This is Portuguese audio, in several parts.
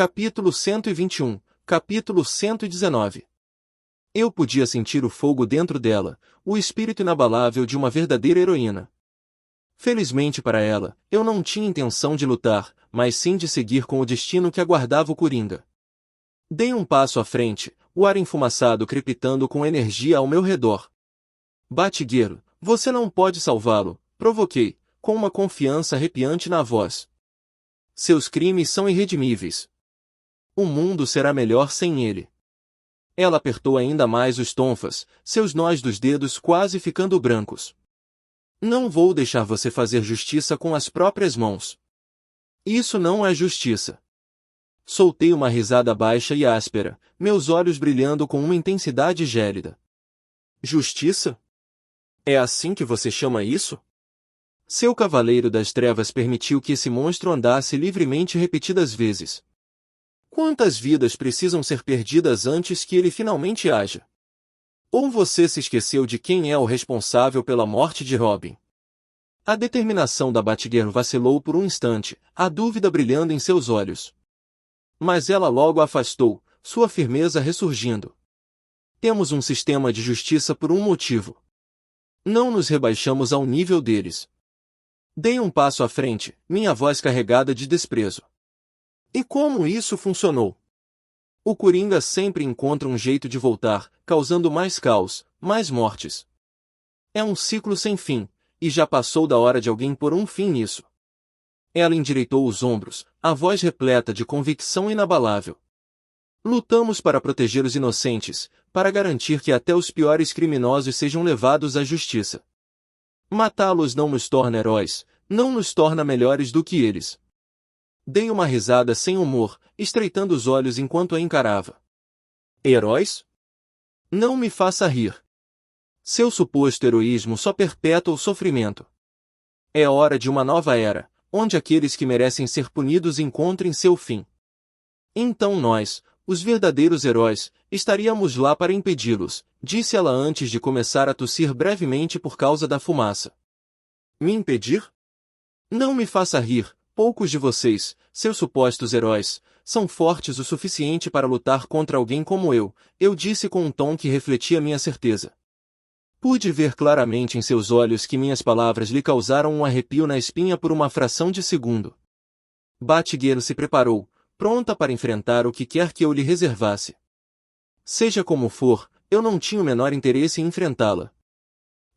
Capítulo 121, capítulo 119. Eu podia sentir o fogo dentro dela, o espírito inabalável de uma verdadeira heroína. Felizmente para ela, eu não tinha intenção de lutar, mas sim de seguir com o destino que aguardava o Coringa. Dei um passo à frente, o ar enfumaçado crepitando com energia ao meu redor. Batigueiro, você não pode salvá-lo, provoquei, com uma confiança arrepiante na voz. Seus crimes são irredimíveis. O mundo será melhor sem ele. Ela apertou ainda mais os tonfas, seus nós dos dedos quase ficando brancos. Não vou deixar você fazer justiça com as próprias mãos. Isso não é justiça. Soltei uma risada baixa e áspera, meus olhos brilhando com uma intensidade gélida. Justiça? É assim que você chama isso? Seu cavaleiro das trevas permitiu que esse monstro andasse livremente repetidas vezes. Quantas vidas precisam ser perdidas antes que ele finalmente haja? Ou você se esqueceu de quem é o responsável pela morte de Robin? A determinação da Batgirl vacilou por um instante, a dúvida brilhando em seus olhos. Mas ela logo a afastou, sua firmeza ressurgindo. Temos um sistema de justiça por um motivo. Não nos rebaixamos ao nível deles. Dei um passo à frente, minha voz carregada de desprezo. E como isso funcionou? O Coringa sempre encontra um jeito de voltar, causando mais caos, mais mortes. É um ciclo sem fim, e já passou da hora de alguém pôr um fim nisso. Ela endireitou os ombros, a voz repleta de convicção inabalável. Lutamos para proteger os inocentes, para garantir que até os piores criminosos sejam levados à justiça. Matá-los não nos torna heróis, não nos torna melhores do que eles. Dei uma risada sem humor, estreitando os olhos enquanto a encarava. Heróis? Não me faça rir. Seu suposto heroísmo só perpetua o sofrimento. É hora de uma nova era, onde aqueles que merecem ser punidos encontrem seu fim. Então nós, os verdadeiros heróis, estaríamos lá para impedi-los, disse ela antes de começar a tossir brevemente por causa da fumaça. Me impedir? Não me faça rir. Poucos de vocês, seus supostos heróis, são fortes o suficiente para lutar contra alguém como eu disse com um tom que refletia minha certeza. Pude ver claramente em seus olhos que minhas palavras lhe causaram um arrepio na espinha por uma fração de segundo. Batgirl se preparou, pronta para enfrentar o que quer que eu lhe reservasse. Seja como for, eu não tinha o menor interesse em enfrentá-la.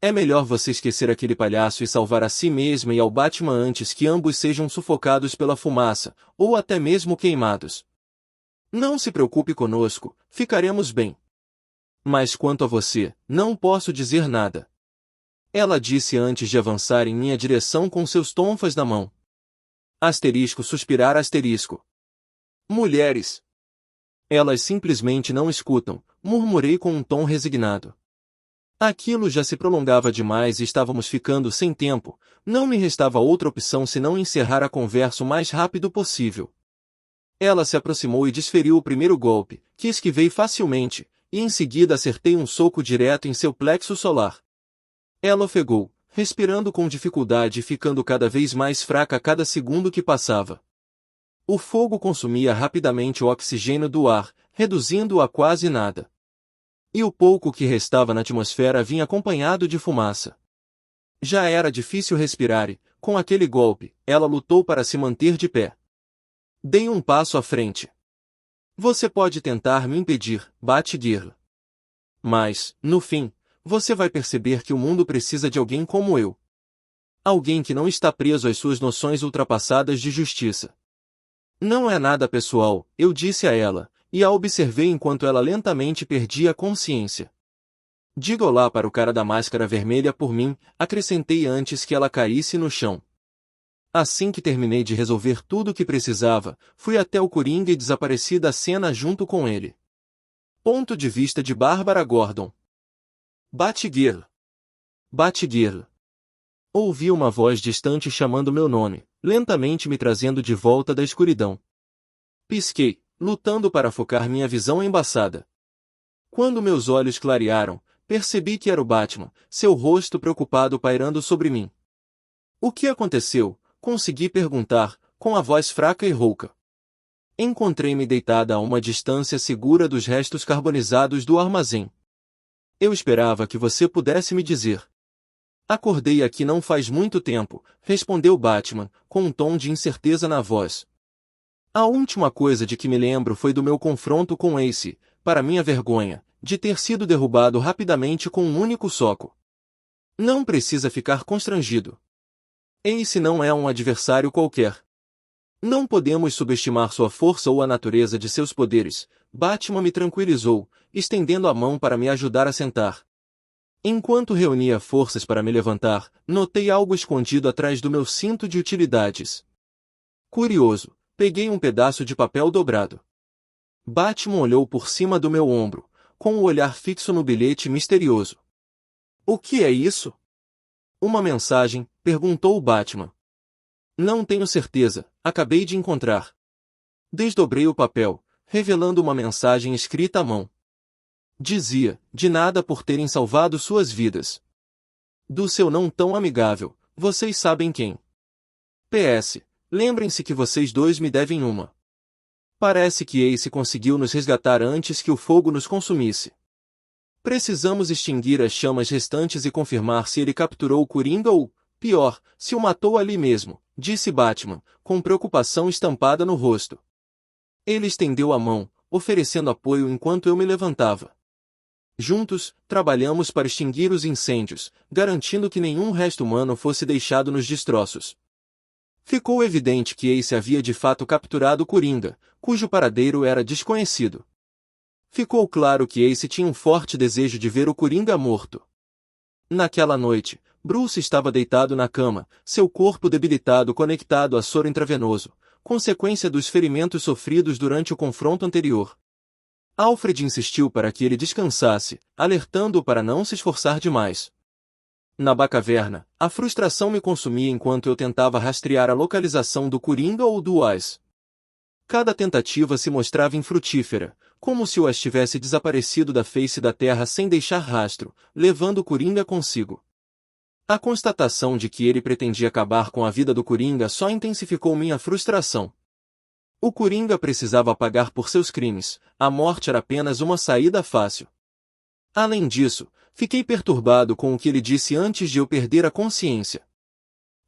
É melhor você esquecer aquele palhaço e salvar a si mesma e ao Batman antes que ambos sejam sufocados pela fumaça, ou até mesmo queimados. Não se preocupe conosco, ficaremos bem. Mas quanto a você, não posso dizer nada. Ela disse antes de avançar em minha direção com seus tonfas na mão. Asterisco suspirar asterisco. Mulheres. Elas simplesmente não escutam, murmurei com um tom resignado. Aquilo já se prolongava demais e estávamos ficando sem tempo, não me restava outra opção senão encerrar a conversa o mais rápido possível. Ela se aproximou e desferiu o primeiro golpe, que esquivei facilmente, e em seguida acertei um soco direto em seu plexo solar. Ela ofegou, respirando com dificuldade e ficando cada vez mais fraca a cada segundo que passava. O fogo consumia rapidamente o oxigênio do ar, reduzindo-o a quase nada. E o pouco que restava na atmosfera vinha acompanhado de fumaça. Já era difícil respirar e, com aquele golpe, ela lutou para se manter de pé. Dei um passo à frente. Você pode tentar me impedir, Batgirl. Mas, no fim, você vai perceber que o mundo precisa de alguém como eu. Alguém que não está preso às suas noções ultrapassadas de justiça. Não é nada pessoal, eu disse a ela, e a observei enquanto ela lentamente perdia a consciência. Diga olá para o cara da máscara vermelha por mim, acrescentei antes que ela caísse no chão. Assim que terminei de resolver tudo o que precisava, fui até o Coringa e desapareci da cena junto com ele. Ponto de vista de Bárbara Gordon. Batgirl. Batgirl. Ouvi uma voz distante chamando meu nome, lentamente me trazendo de volta da escuridão. Pisquei, lutando para focar minha visão embaçada. Quando meus olhos clarearam, percebi que era o Batman, seu rosto preocupado pairando sobre mim. O que aconteceu? Consegui perguntar, com a voz fraca e rouca. Encontrei-me deitada a uma distância segura dos restos carbonizados do armazém. Eu esperava que você pudesse me dizer. Acordei aqui não faz muito tempo, respondeu Batman, com um tom de incerteza na voz. A última coisa de que me lembro foi do meu confronto com Ace, para minha vergonha, de ter sido derrubado rapidamente com um único soco. Não precisa ficar constrangido. Ace não é um adversário qualquer. Não podemos subestimar sua força ou a natureza de seus poderes. Batman me tranquilizou, estendendo a mão para me ajudar a sentar. Enquanto reunia forças para me levantar, notei algo escondido atrás do meu cinto de utilidades. Curioso, peguei um pedaço de papel dobrado. Batman olhou por cima do meu ombro, com o olhar fixo no bilhete misterioso. O que é isso? Uma mensagem, perguntou o Batman. Não tenho certeza, acabei de encontrar. Desdobrei o papel, revelando uma mensagem escrita à mão. Dizia, de nada por terem salvado suas vidas. Do seu não tão amigável, vocês sabem quem. PS, lembrem-se que vocês dois me devem uma. Parece que Ace conseguiu nos resgatar antes que o fogo nos consumisse. Precisamos extinguir as chamas restantes e confirmar se ele capturou o Coringa ou, pior, se o matou ali mesmo, disse Batman, com preocupação estampada no rosto. Ele estendeu a mão, oferecendo apoio enquanto eu me levantava. Juntos, trabalhamos para extinguir os incêndios, garantindo que nenhum resto humano fosse deixado nos destroços. Ficou evidente que Ace havia de fato capturado o Coringa, cujo paradeiro era desconhecido. Ficou claro que Ace tinha um forte desejo de ver o Coringa morto. Naquela noite, Bruce estava deitado na cama, seu corpo debilitado conectado a soro intravenoso, consequência dos ferimentos sofridos durante o confronto anterior. Alfred insistiu para que ele descansasse, alertando-o para não se esforçar demais. Na Batcaverna, a frustração me consumia enquanto eu tentava rastrear a localização do Coringa ou do Oz. Cada tentativa se mostrava infrutífera, como se o Oz tivesse desaparecido da face da terra sem deixar rastro, levando o Coringa consigo. A constatação de que ele pretendia acabar com a vida do Coringa só intensificou minha frustração. O Coringa precisava pagar por seus crimes, a morte era apenas uma saída fácil. Além disso, fiquei perturbado com o que ele disse antes de eu perder a consciência.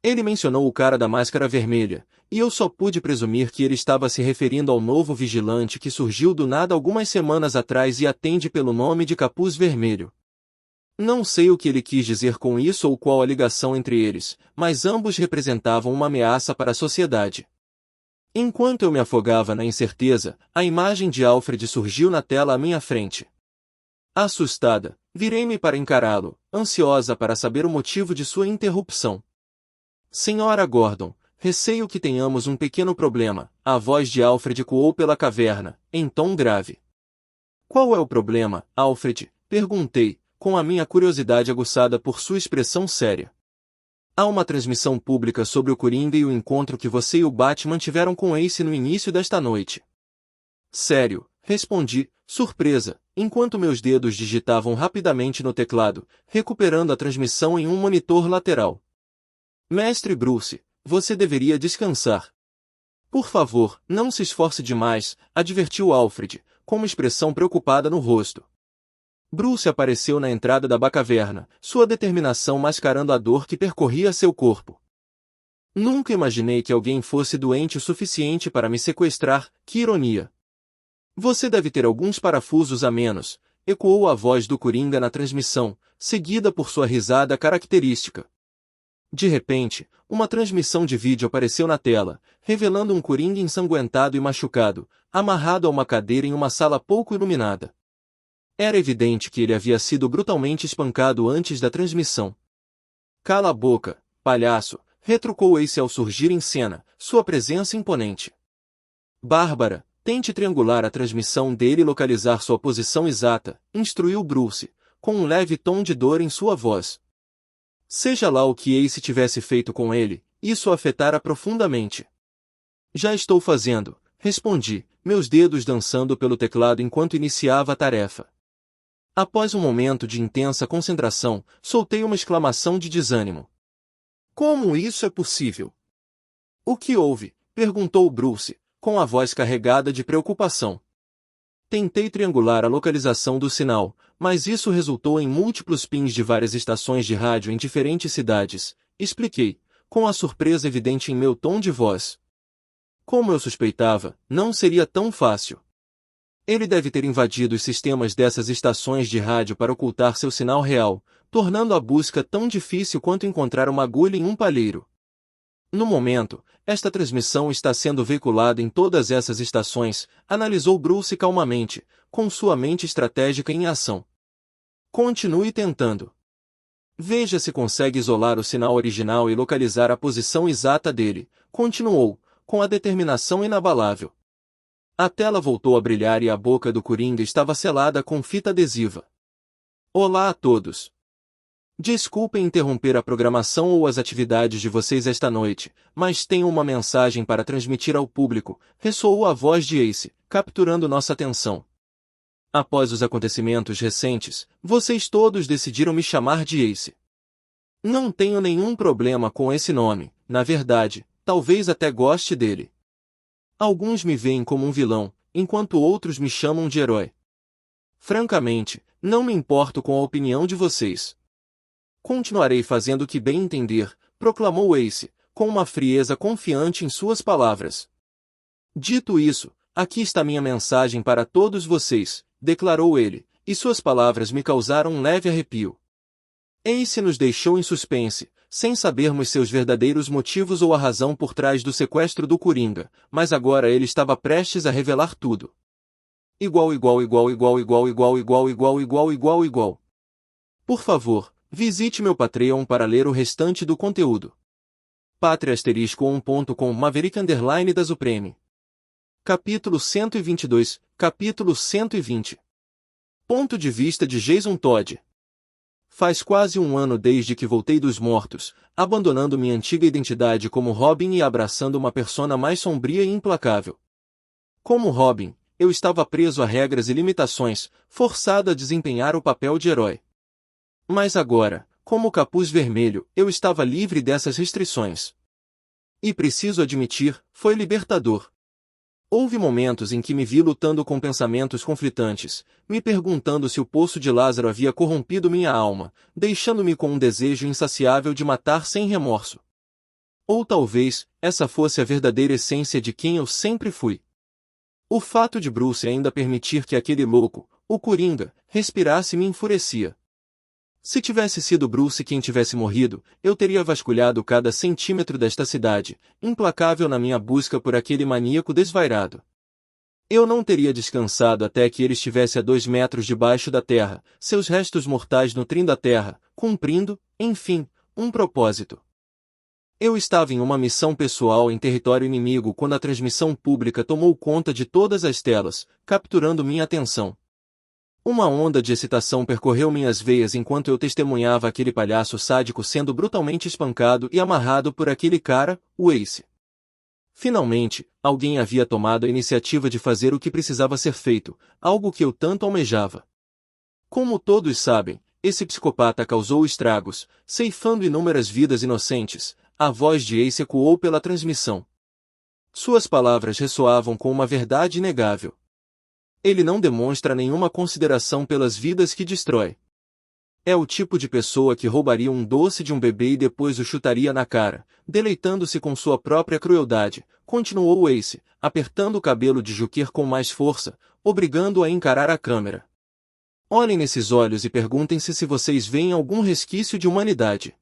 Ele mencionou o cara da máscara vermelha, e eu só pude presumir que ele estava se referindo ao novo vigilante que surgiu do nada algumas semanas atrás e atende pelo nome de Capuz Vermelho. Não sei o que ele quis dizer com isso ou qual a ligação entre eles, mas ambos representavam uma ameaça para a sociedade. Enquanto eu me afogava na incerteza, a imagem de Alfred surgiu na tela à minha frente. Assustada, virei-me para encará-lo, ansiosa para saber o motivo de sua interrupção. Senhora Gordon, receio que tenhamos um pequeno problema, a voz de Alfred ecoou pela caverna, em tom grave. Qual é o problema, Alfred? Perguntei, com a minha curiosidade aguçada por sua expressão séria. Há uma transmissão pública sobre o Coringa e o encontro que você e o Batman tiveram com Ace no início desta noite. Sério, respondi, surpresa, enquanto meus dedos digitavam rapidamente no teclado, recuperando a transmissão em um monitor lateral. Mestre Bruce, você deveria descansar. Por favor, não se esforce demais, advertiu Alfred, com uma expressão preocupada no rosto. Bruce apareceu na entrada da Batcaverna, sua determinação mascarando a dor que percorria seu corpo. Nunca imaginei que alguém fosse doente o suficiente para me sequestrar, que ironia. Você deve ter alguns parafusos a menos, ecoou a voz do Coringa na transmissão, seguida por sua risada característica. De repente, uma transmissão de vídeo apareceu na tela, revelando um Coringa ensanguentado e machucado, amarrado a uma cadeira em uma sala pouco iluminada. Era evidente que ele havia sido brutalmente espancado antes da transmissão. Cala a boca, palhaço, retrucou Ace ao surgir em cena, sua presença imponente. Bárbara, tente triangular a transmissão dele e localizar sua posição exata, instruiu Bruce, com um leve tom de dor em sua voz. Seja lá o que Ace tivesse feito com ele, isso o afetara profundamente. Já estou fazendo, respondi, meus dedos dançando pelo teclado enquanto iniciava a tarefa. Após um momento de intensa concentração, soltei uma exclamação de desânimo. Como isso é possível? O que houve? Perguntou Bruce, com a voz carregada de preocupação. Tentei triangular a localização do sinal, mas isso resultou em múltiplos pins de várias estações de rádio em diferentes cidades, expliquei, com a surpresa evidente em meu tom de voz. Como eu suspeitava, não seria tão fácil. Ele deve ter invadido os sistemas dessas estações de rádio para ocultar seu sinal real, tornando a busca tão difícil quanto encontrar uma agulha em um palheiro. No momento, esta transmissão está sendo veiculada em todas essas estações, analisou Bruce calmamente, com sua mente estratégica em ação. Continue tentando. Veja se consegue isolar o sinal original e localizar a posição exata dele, continuou, com a determinação inabalável. A tela voltou a brilhar e a boca do Coringa estava selada com fita adesiva. Olá a todos. Desculpem interromper a programação ou as atividades de vocês esta noite, mas tenho uma mensagem para transmitir ao público, ressoou a voz de Ace, capturando nossa atenção. Após os acontecimentos recentes, vocês todos decidiram me chamar de Ace. Não tenho nenhum problema com esse nome, na verdade, talvez até goste dele. Alguns me veem como um vilão, enquanto outros me chamam de herói. Francamente, não me importo com a opinião de vocês. Continuarei fazendo o que bem entender, proclamou Ace, com uma frieza confiante em suas palavras. Dito isso, aqui está minha mensagem para todos vocês, declarou ele, e suas palavras me causaram um leve arrepio. Ace nos deixou em suspense, sem sabermos seus verdadeiros motivos ou a razão por trás do sequestro do Coringa, mas agora ele estava prestes a revelar tudo. Igual. Por favor, visite meu Patreon para ler o restante do conteúdo. Patreon.com Maverick da Supreme. Capítulo 122, Capítulo 120. Ponto de vista de Jason Todd. Faz quase um ano desde que voltei dos mortos, abandonando minha antiga identidade como Robin e abraçando uma persona mais sombria e implacável. Como Robin, eu estava preso a regras e limitações, forçado a desempenhar o papel de herói. Mas agora, como Capuz Vermelho, eu estava livre dessas restrições. E preciso admitir, foi libertador. Houve momentos em que me vi lutando com pensamentos conflitantes, me perguntando se o poço de Lázaro havia corrompido minha alma, deixando-me com um desejo insaciável de matar sem remorso. Ou talvez, essa fosse a verdadeira essência de quem eu sempre fui. O fato de Bruce ainda permitir que aquele louco, o Coringa, respirasse me enfurecia. Se tivesse sido Bruce quem tivesse morrido, eu teria vasculhado cada centímetro desta cidade, implacável na minha busca por aquele maníaco desvairado. Eu não teria descansado até que ele estivesse a 2 metros debaixo da terra, seus restos mortais nutrindo a terra, cumprindo, enfim, um propósito. Eu estava em uma missão pessoal em território inimigo quando a transmissão pública tomou conta de todas as telas, capturando minha atenção. Uma onda de excitação percorreu minhas veias enquanto eu testemunhava aquele palhaço sádico sendo brutalmente espancado e amarrado por aquele cara, o Ace. Finalmente, alguém havia tomado a iniciativa de fazer o que precisava ser feito, algo que eu tanto almejava. Como todos sabem, esse psicopata causou estragos, ceifando inúmeras vidas inocentes. A voz de Ace ecoou pela transmissão. Suas palavras ressoavam com uma verdade inegável. Ele não demonstra nenhuma consideração pelas vidas que destrói. É o tipo de pessoa que roubaria um doce de um bebê e depois o chutaria na cara, deleitando-se com sua própria crueldade, continuou Ace, apertando o cabelo de Joker com mais força, obrigando-o a encarar a câmera. Olhem nesses olhos e perguntem-se se vocês veem algum resquício de humanidade.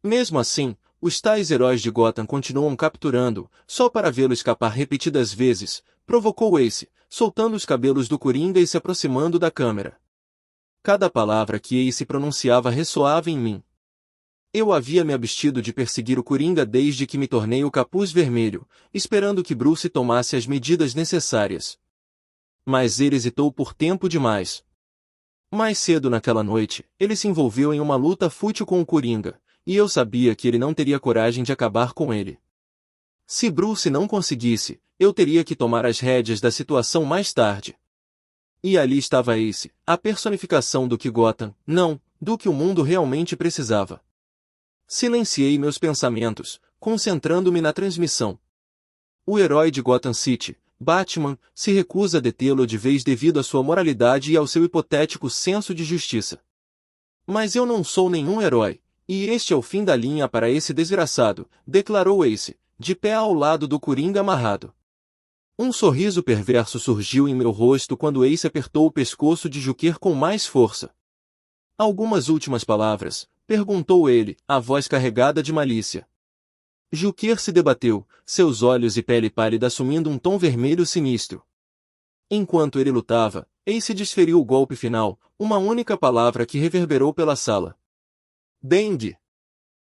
Mesmo assim, os tais heróis de Gotham continuam capturando, só para vê-lo escapar repetidas vezes, provocou Ace, soltando os cabelos do Coringa e se aproximando da câmera. Cada palavra que Ace pronunciava ressoava em mim. Eu havia me abstido de perseguir o Coringa desde que me tornei o Capuz Vermelho, esperando que Bruce tomasse as medidas necessárias. Mas ele hesitou por tempo demais. Mais cedo naquela noite, ele se envolveu em uma luta fútil com o Coringa, e eu sabia que ele não teria coragem de acabar com ele. Se Bruce não conseguisse, eu teria que tomar as rédeas da situação mais tarde. E ali estava Ace, a personificação do que Gotham, não, do que o mundo realmente precisava. Silenciei meus pensamentos, concentrando-me na transmissão. o herói de Gotham City, Batman, se recusa a detê-lo de vez devido à sua moralidade e ao seu hipotético senso de justiça. Mas eu não sou nenhum herói, e este é o fim da linha para esse desgraçado, declarou Ace, de pé ao lado do Coringa amarrado. Um sorriso perverso surgiu em meu rosto quando Ace apertou o pescoço de Joker com mais força. Algumas últimas palavras, perguntou ele, a voz carregada de malícia. Joker se debateu, seus olhos e pele pálida assumindo um tom vermelho sinistro. Enquanto ele lutava, Ace desferiu o golpe final, uma única palavra que reverberou pela sala. Dengue!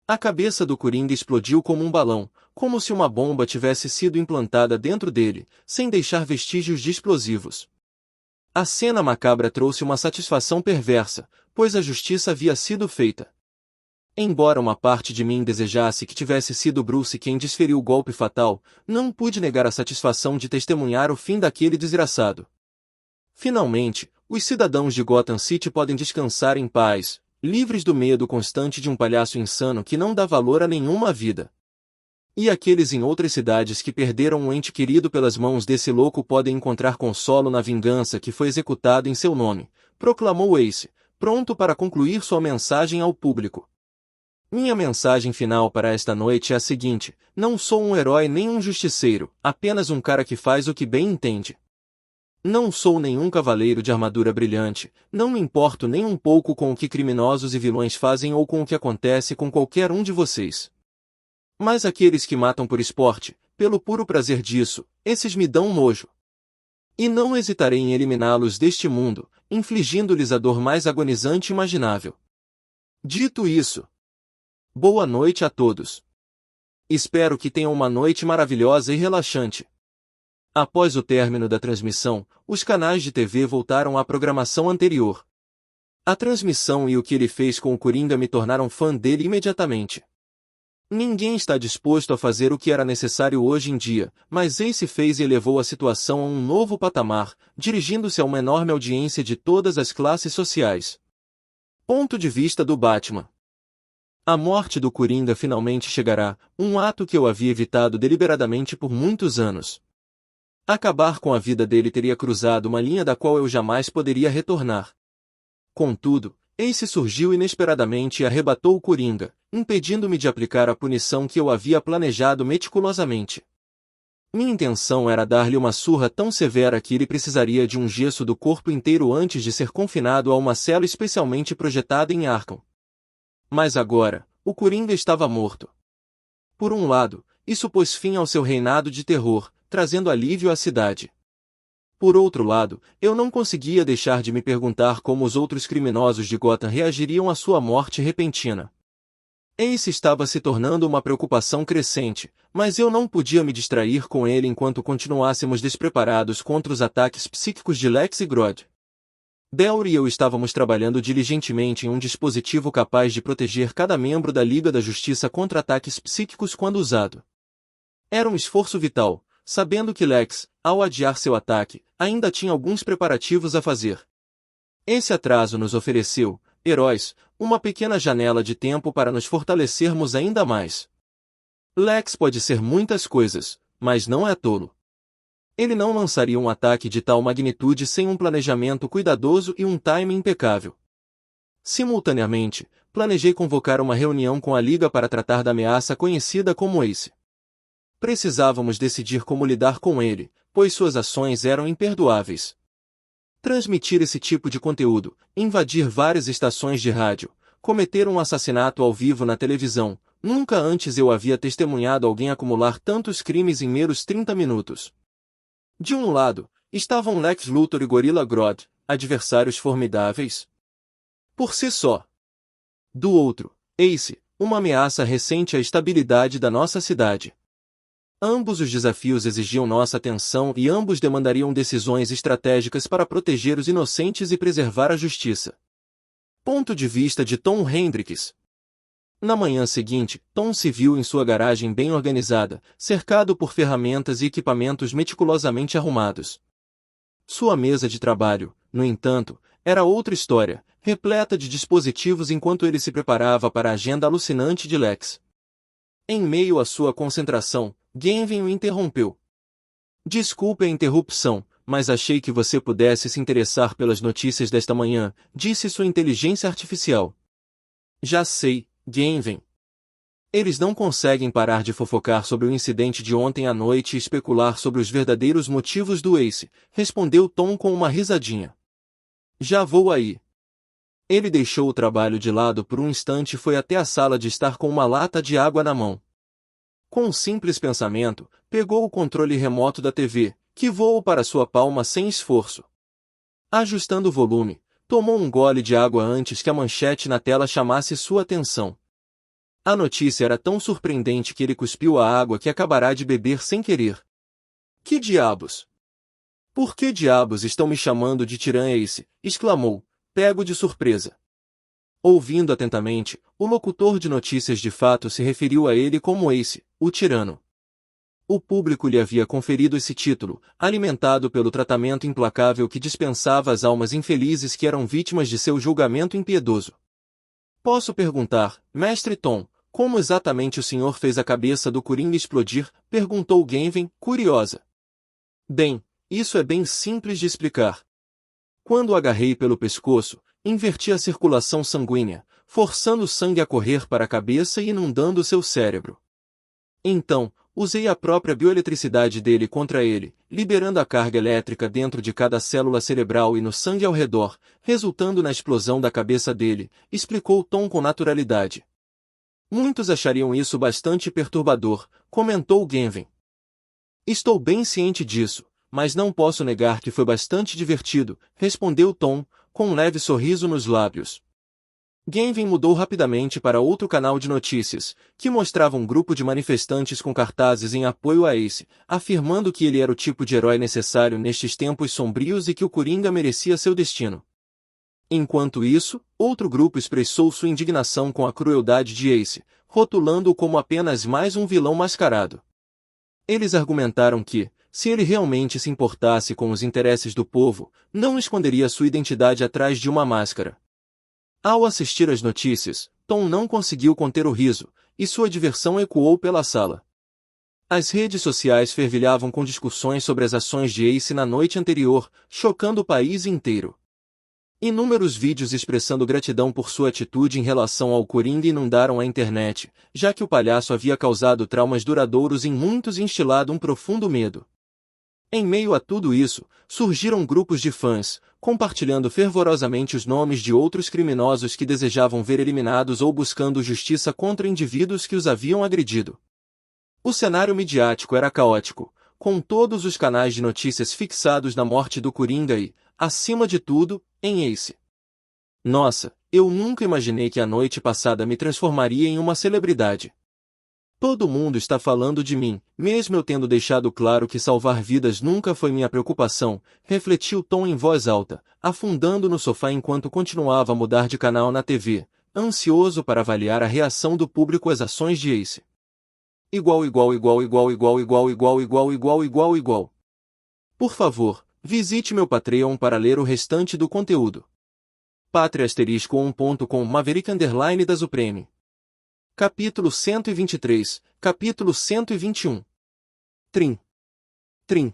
A cabeça do Coringa explodiu como um balão, como se uma bomba tivesse sido implantada dentro dele, sem deixar vestígios de explosivos. A cena macabra trouxe uma satisfação perversa, pois a justiça havia sido feita. Embora uma parte de mim desejasse que tivesse sido Bruce quem desferiu o golpe fatal, não pude negar a satisfação de testemunhar o fim daquele desgraçado. Finalmente, os cidadãos de Gotham City podem descansar em paz, livres do medo constante de um palhaço insano que não dá valor a nenhuma vida. E aqueles em outras cidades que perderam um ente querido pelas mãos desse louco podem encontrar consolo na vingança que foi executada em seu nome, proclamou Ace, pronto para concluir sua mensagem ao público. Minha mensagem final para esta noite é a seguinte: não sou um herói nem um justiceiro, apenas um cara que faz o que bem entende. Não sou nenhum cavaleiro de armadura brilhante, não me importo nem um pouco com o que criminosos e vilões fazem ou com o que acontece com qualquer um de vocês. Mas aqueles que matam por esporte, pelo puro prazer disso, esses me dão nojo. E não hesitarei em eliminá-los deste mundo, infligindo-lhes a dor mais agonizante imaginável. Dito isso, boa noite a todos. Espero que tenham uma noite maravilhosa e relaxante. Após o término da transmissão, os canais de TV voltaram à programação anterior. A transmissão e o que ele fez com o Coringa me tornaram fã dele imediatamente. Ninguém está disposto a fazer o que era necessário hoje em dia, mas Ace fez e elevou a situação a um novo patamar, dirigindo-se a uma enorme audiência de todas as classes sociais. Ponto de vista do Batman. A morte do Coringa finalmente chegará, um ato que eu havia evitado deliberadamente por muitos anos. Acabar com a vida dele teria cruzado uma linha da qual eu jamais poderia retornar. Contudo, Ace surgiu inesperadamente e arrebatou o Coringa, impedindo-me de aplicar a punição que eu havia planejado meticulosamente. Minha intenção era dar-lhe uma surra tão severa que ele precisaria de um gesso do corpo inteiro antes de ser confinado a uma cela especialmente projetada em Arkham. Mas agora, o Coringa estava morto. Por um lado, isso pôs fim ao seu reinado de terror, trazendo alívio à cidade. Por outro lado, eu não conseguia deixar de me perguntar como os outros criminosos de Gotham reagiriam à sua morte repentina. Ace estava se tornando uma preocupação crescente, mas eu não podia me distrair com ele enquanto continuássemos despreparados contra os ataques psíquicos de Lex e Grodd. Delry e eu estávamos trabalhando diligentemente em um dispositivo capaz de proteger cada membro da Liga da Justiça contra ataques psíquicos quando usado. Era um esforço vital, sabendo que Lex, ao adiar seu ataque, ainda tinha alguns preparativos a fazer. Esse atraso nos ofereceu, heróis, uma pequena janela de tempo para nos fortalecermos ainda mais. Lex pode ser muitas coisas, mas não é tolo. Ele não lançaria um ataque de tal magnitude sem um planejamento cuidadoso e um timing impecável. Simultaneamente, planejei convocar uma reunião com a Liga para tratar da ameaça conhecida como Ace. Precisávamos decidir como lidar com ele, pois suas ações eram imperdoáveis. Transmitir esse tipo de conteúdo, invadir várias estações de rádio, cometer um assassinato ao vivo na televisão, nunca antes eu havia testemunhado alguém acumular tantos crimes em meros 30 minutos. De um lado, estavam Lex Luthor e Gorilla Grodd, adversários formidáveis por si só. Do outro, Ace, uma ameaça recente à estabilidade da nossa cidade. Ambos os desafios exigiam nossa atenção e ambos demandariam decisões estratégicas para proteger os inocentes e preservar a justiça. Ponto de vista de Tom Hendricks. Na manhã seguinte, Tom se viu em sua garagem bem organizada, cercado por ferramentas e equipamentos meticulosamente arrumados. Sua mesa de trabalho, no entanto, era outra história, repleta de dispositivos enquanto ele se preparava para a agenda alucinante de Lex. Em meio à sua concentração, Gavin o interrompeu. Desculpe a interrupção, mas achei que você pudesse se interessar pelas notícias desta manhã, disse sua inteligência artificial. Já sei, Genven. Eles não conseguem parar de fofocar sobre o incidente de ontem à noite e especular sobre os verdadeiros motivos do Ace, respondeu Tom com uma risadinha. Já vou aí. Ele deixou o trabalho de lado por um instante e foi até a sala de estar com uma lata de água na mão. Com um simples pensamento, pegou o controle remoto da TV, que voou para sua palma sem esforço. Ajustando o volume, tomou um gole de água antes que a manchete na tela chamasse sua atenção. A notícia era tão surpreendente que ele cuspiu a água que acabará de beber sem querer. Que diabos? Por que diabos estão me chamando de Tirã Ace? Exclamou, pego de surpresa. Ouvindo atentamente, o locutor de notícias de fato se referiu a ele como Ace, o tirano. O público lhe havia conferido esse título, alimentado pelo tratamento implacável que dispensava às almas infelizes que eram vítimas de seu julgamento impiedoso. Posso perguntar, Mestre Tom, como exatamente o senhor fez a cabeça do Coringa explodir? Perguntou Genven, curiosa. Bem, isso é bem simples de explicar. Quando o agarrei pelo pescoço, inverti a circulação sanguínea, forçando o sangue a correr para a cabeça e inundando seu cérebro. Então, usei a própria bioeletricidade dele contra ele, liberando a carga elétrica dentro de cada célula cerebral e no sangue ao redor, resultando na explosão da cabeça dele, explicou Tom com naturalidade. Muitos achariam isso bastante perturbador, comentou Genven. Estou bem ciente disso, mas não posso negar que foi bastante divertido, respondeu Tom, com um leve sorriso nos lábios. Genven mudou rapidamente para outro canal de notícias, que mostrava um grupo de manifestantes com cartazes em apoio a Ace, afirmando que ele era o tipo de herói necessário nestes tempos sombrios e que o Coringa merecia seu destino. Enquanto isso, outro grupo expressou sua indignação com a crueldade de Ace, rotulando-o como apenas mais um vilão mascarado. Eles argumentaram que, se ele realmente se importasse com os interesses do povo, não esconderia sua identidade atrás de uma máscara. Ao assistir às notícias, Tom não conseguiu conter o riso, e sua diversão ecoou pela sala. As redes sociais fervilhavam com discussões sobre as ações de Ace na noite anterior, chocando o país inteiro. Inúmeros vídeos expressando gratidão por sua atitude em relação ao Coringa inundaram a internet, já que o palhaço havia causado traumas duradouros em muitos e instilado um profundo medo. Em meio a tudo isso, surgiram grupos de fãs, compartilhando fervorosamente os nomes de outros criminosos que desejavam ver eliminados ou buscando justiça contra indivíduos que os haviam agredido. O cenário midiático era caótico, com todos os canais de notícias fixados na morte do Coringa e, acima de tudo, em Ace. Nossa, eu nunca imaginei que a noite passada me transformaria em uma celebridade. Todo mundo está falando de mim, mesmo eu tendo deixado claro que salvar vidas nunca foi minha preocupação, refletiu Tom em voz alta, afundando no sofá enquanto continuava a mudar de canal na TV, ansioso para avaliar a reação do público às ações de Ace. Igual. Por favor, visite meu Patreon para ler o restante do conteúdo. Patreon.com Maverick da Supreme. Capítulo 123, capítulo 121. Trim. Trim.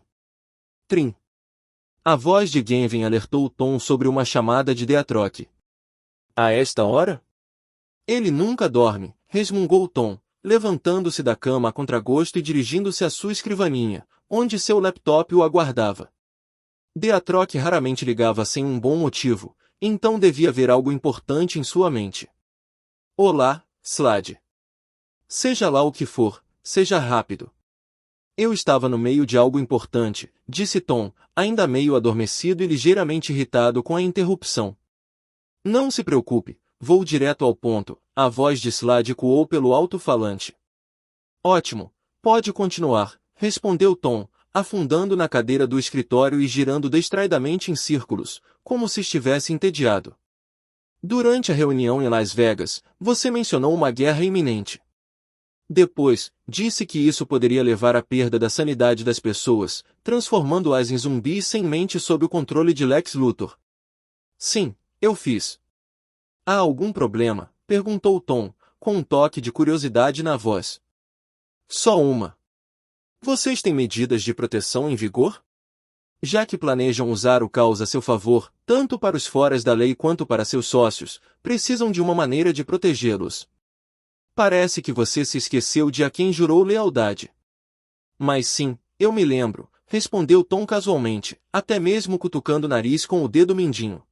Trim. A voz de Genven alertou Tom sobre uma chamada de Deatrock. A esta hora? Ele nunca dorme, resmungou Tom, levantando-se da cama a contragosto e dirigindo-se à sua escrivaninha, onde seu laptop o aguardava. Deatrock raramente ligava sem um bom motivo, então devia haver algo importante em sua mente. Olá, Slade. Seja lá o que for, seja rápido. Eu estava no meio de algo importante, disse Tom, ainda meio adormecido e ligeiramente irritado com a interrupção. Não se preocupe, vou direto ao ponto, a voz de Slade ecoou pelo alto-falante. Ótimo, pode continuar, respondeu Tom, afundando na cadeira do escritório e girando distraidamente em círculos, como se estivesse entediado. Durante a reunião em Las Vegas, você mencionou uma guerra iminente. Depois, disse que isso poderia levar à perda da sanidade das pessoas, transformando-as em zumbis sem mente sob o controle de Lex Luthor. Sim, eu fiz. Há algum problema? Perguntou Tom, com um toque de curiosidade na voz. Só uma. Vocês têm medidas de proteção em vigor? Já que planejam usar o caos a seu favor, tanto para os foras da lei quanto para seus sócios, precisam de uma maneira de protegê-los. Parece que você se esqueceu de a quem jurou lealdade. Mas sim, eu me lembro, respondeu Tom casualmente, até mesmo cutucando o nariz com o dedo mindinho.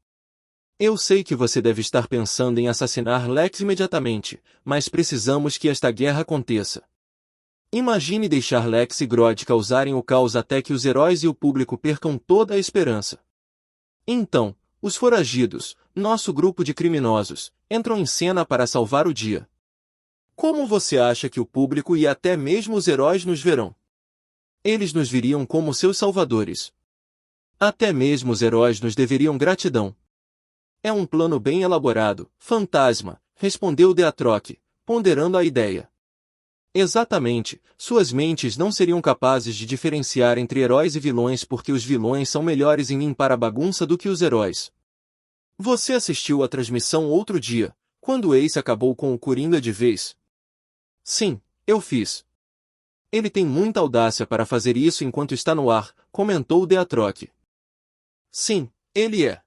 Eu sei que você deve estar pensando em assassinar Lex imediatamente, mas precisamos que esta guerra aconteça. Imagine deixar Lex e Grodd causarem o caos até que os heróis e o público percam toda a esperança. Então, os foragidos, nosso grupo de criminosos, entram em cena para salvar o dia. Como você acha que o público e até mesmo os heróis nos verão? Eles nos viriam como seus salvadores. Até mesmo os heróis nos deveriam gratidão. É um plano bem elaborado, fantasma, respondeu Deatroc, ponderando a ideia. Exatamente, suas mentes não seriam capazes de diferenciar entre heróis e vilões porque os vilões são melhores em limpar a bagunça do que os heróis. Você assistiu à transmissão outro dia, quando Ace acabou com o Coringa de vez? Sim, eu fiz. Ele tem muita audácia para fazer isso enquanto está no ar, comentou Deatroc. Sim, ele é.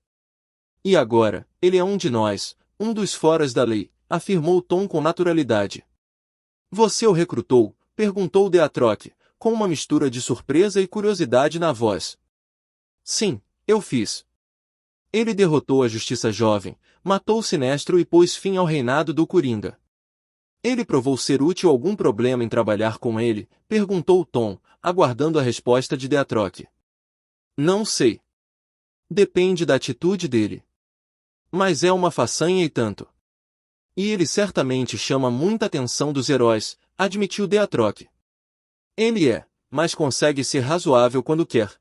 E agora, ele é um de nós, um dos foras da lei, afirmou Tom com naturalidade. Você o recrutou? Perguntou Deatroc, com uma mistura de surpresa e curiosidade na voz. Sim, eu fiz. Ele derrotou a Justiça Jovem, matou Sinestro e pôs fim ao reinado do Coringa. Ele provou ser útil algum problema em trabalhar com ele? Perguntou Tom, aguardando a resposta de Deatroc. Não sei. Depende da atitude dele. Mas é uma façanha e tanto. E ele certamente chama muita atenção dos heróis, admitiu Deatroc. Ele é, mas consegue ser razoável quando quer.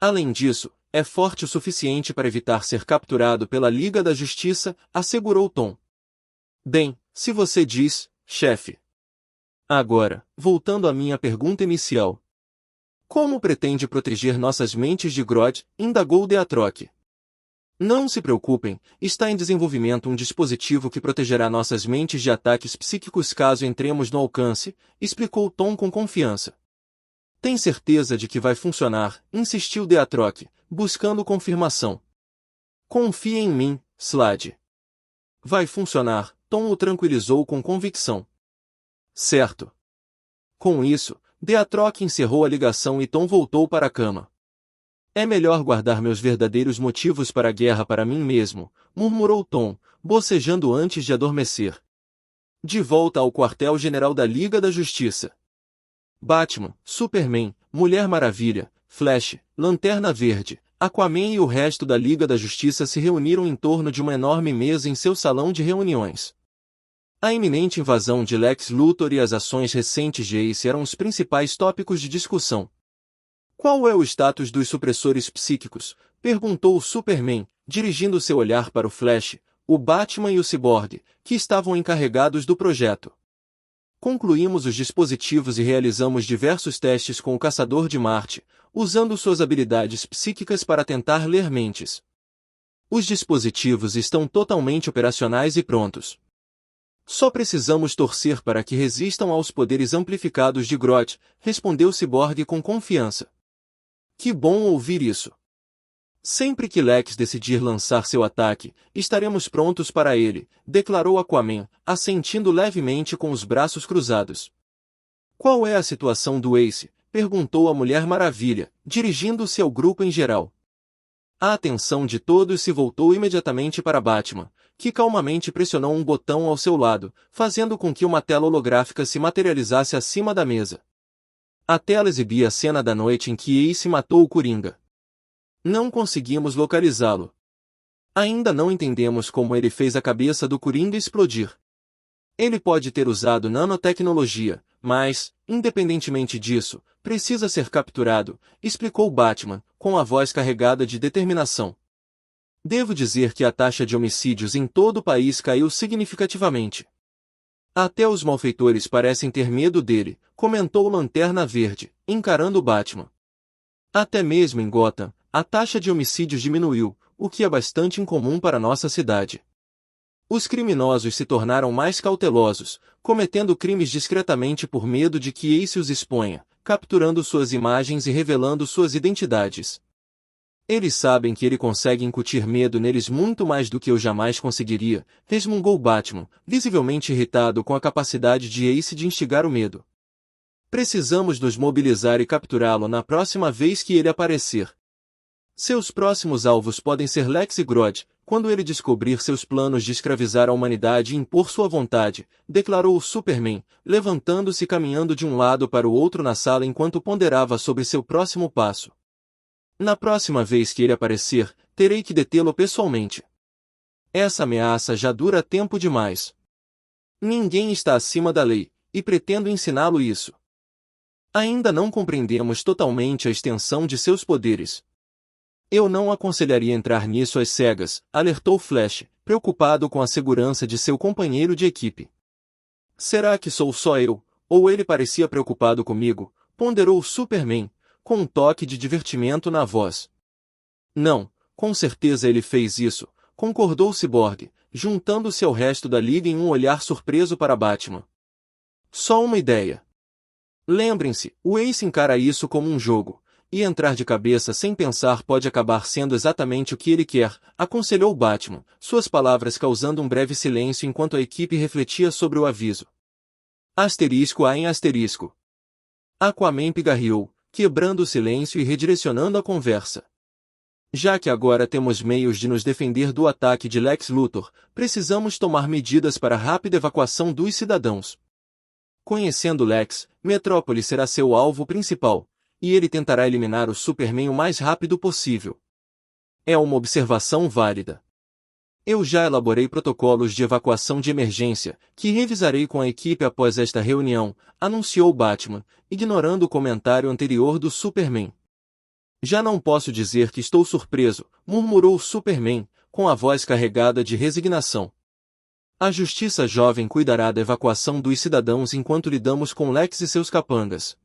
Além disso, é forte o suficiente para evitar ser capturado pela Liga da Justiça, assegurou Tom. Bem, se você diz, chefe. Agora, voltando à minha pergunta inicial. Como pretende proteger nossas mentes de Grodd? Indagou Deatroc. Não se preocupem, está em desenvolvimento um dispositivo que protegerá nossas mentes de ataques psíquicos caso entremos no alcance, explicou Tom com confiança. Tem certeza de que vai funcionar? Insistiu Deatroc, buscando confirmação. Confie em mim, Slade. Vai funcionar, Tom o tranquilizou com convicção. Certo. Com isso, Deatroc encerrou a ligação e Tom voltou para a cama. É melhor guardar meus verdadeiros motivos para a guerra para mim mesmo, murmurou Tom, bocejando antes de adormecer. De volta ao quartel-general da Liga da Justiça. Batman, Superman, Mulher Maravilha, Flash, Lanterna Verde, Aquaman e o resto da Liga da Justiça se reuniram em torno de uma enorme mesa em seu salão de reuniões. A iminente invasão de Lex Luthor e as ações recentes de Ace eram os principais tópicos de discussão. Qual é o status dos supressores psíquicos? Perguntou o Superman, dirigindo seu olhar para o Flash, o Batman e o Cyborg, que estavam encarregados do projeto. Concluímos os dispositivos e realizamos diversos testes com o Caçador de Marte, usando suas habilidades psíquicas para tentar ler mentes. Os dispositivos estão totalmente operacionais e prontos. Só precisamos torcer para que resistam aos poderes amplificados de Grodd, respondeu Cyborg com confiança. Que bom ouvir isso. Sempre que Lex decidir lançar seu ataque, estaremos prontos para ele, declarou Aquaman, assentindo levemente com os braços cruzados. Qual é a situação do Ace? Perguntou a Mulher Maravilha, dirigindo-se ao grupo em geral. A atenção de todos se voltou imediatamente para Batman, que calmamente pressionou um botão ao seu lado, fazendo com que uma tela holográfica se materializasse acima da mesa. A tela exibia a cena da noite em que Ace matou o Coringa. Não conseguimos localizá-lo. Ainda não entendemos como ele fez a cabeça do Coringa explodir. Ele pode ter usado nanotecnologia, mas, independentemente disso, precisa ser capturado, explicou Batman, com a voz carregada de determinação. Devo dizer que a taxa de homicídios em todo o país caiu significativamente. Até os malfeitores parecem ter medo dele, comentou Lanterna Verde, encarando Batman. Até mesmo em Gotham, a taxa de homicídios diminuiu, o que é bastante incomum para nossa cidade. Os criminosos se tornaram mais cautelosos, cometendo crimes discretamente por medo de que Ace os exponha, capturando suas imagens e revelando suas identidades. Eles sabem que ele consegue incutir medo neles muito mais do que eu jamais conseguiria, resmungou Batman, visivelmente irritado com a capacidade de Ace de instigar o medo. Precisamos nos mobilizar e capturá-lo na próxima vez que ele aparecer. Seus próximos alvos podem ser Lex e Grodd, quando ele descobrir seus planos de escravizar a humanidade e impor sua vontade, declarou o Superman, levantando-se e caminhando de um lado para o outro na sala enquanto ponderava sobre seu próximo passo. Na próxima vez que ele aparecer, terei que detê-lo pessoalmente. Essa ameaça já dura tempo demais. Ninguém está acima da lei, e pretendo ensiná-lo isso. Ainda não compreendemos totalmente a extensão de seus poderes. Eu não aconselharia entrar nisso às cegas, alertou Flash, preocupado com a segurança de seu companheiro de equipe. Será que sou só eu, ou ele parecia preocupado comigo? Ponderou Superman, com um toque de divertimento na voz. Não, com certeza ele fez isso, concordou Cyborg, juntando-se ao resto da liga em um olhar surpreso para Batman. Só uma ideia. Lembrem-se, o Ace encara isso como um jogo, e entrar de cabeça sem pensar pode acabar sendo exatamente o que ele quer, aconselhou Batman, suas palavras causando um breve silêncio enquanto a equipe refletia sobre o aviso. Asterisco A em asterisco. Aquaman pigarreou, quebrando o silêncio e redirecionando a conversa. Já que agora temos meios de nos defender do ataque de Lex Luthor, precisamos tomar medidas para a rápida evacuação dos cidadãos. Conhecendo Lex, Metrópolis será seu alvo principal, e ele tentará eliminar o Superman o mais rápido possível. É uma observação válida. Eu já elaborei protocolos de evacuação de emergência, que revisarei com a equipe após esta reunião, anunciou Batman, ignorando o comentário anterior do Superman. Já não posso dizer que estou surpreso, murmurou Superman, com a voz carregada de resignação. A Justiça Jovem cuidará da evacuação dos cidadãos enquanto lidamos com Lex e seus capangas.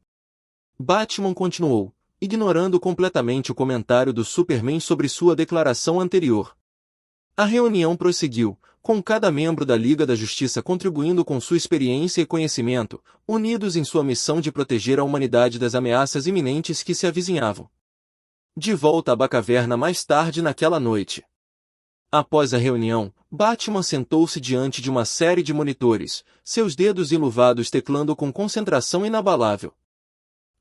Batman continuou, ignorando completamente o comentário do Superman sobre sua declaração anterior. A reunião prosseguiu, com cada membro da Liga da Justiça contribuindo com sua experiência e conhecimento, unidos em sua missão de proteger a humanidade das ameaças iminentes que se avizinhavam. De volta à Batcaverna mais tarde naquela noite. Após a reunião, Batman sentou-se diante de uma série de monitores, seus dedos iluvados teclando com concentração inabalável.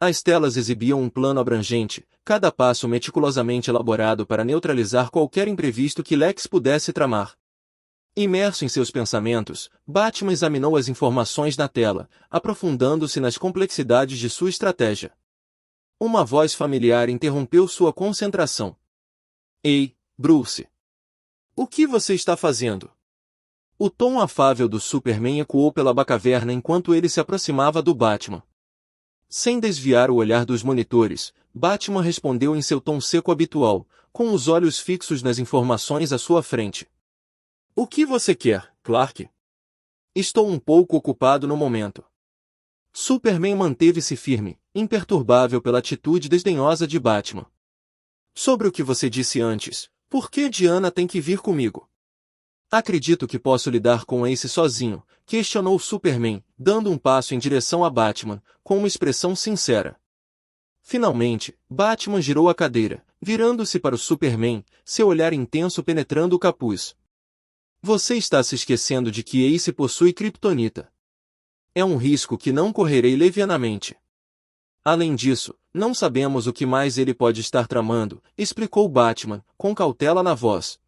As telas exibiam um plano abrangente, cada passo meticulosamente elaborado para neutralizar qualquer imprevisto que Lex pudesse tramar. Imerso em seus pensamentos, Batman examinou as informações na tela, aprofundando-se nas complexidades de sua estratégia. Uma voz familiar interrompeu sua concentração. Ei, Bruce! O que você está fazendo? O tom afável do Superman ecoou pela Batcaverna enquanto ele se aproximava do Batman. Sem desviar o olhar dos monitores, Batman respondeu em seu tom seco habitual, com os olhos fixos nas informações à sua frente. O que você quer, Clark? Estou um pouco ocupado no momento. Superman manteve-se firme, imperturbável pela atitude desdenhosa de Batman. Sobre o que você disse antes, por que Diana tem que vir comigo? Acredito que posso lidar com Ace sozinho, questionou Superman, dando um passo em direção a Batman, com uma expressão sincera. Finalmente, Batman girou a cadeira, virando-se para o Superman, seu olhar intenso penetrando o capuz. Você está se esquecendo de que Ace possui Kryptonita. É um risco que não correrei levianamente. Além disso, não sabemos o que mais ele pode estar tramando, explicou Batman, com cautela na voz.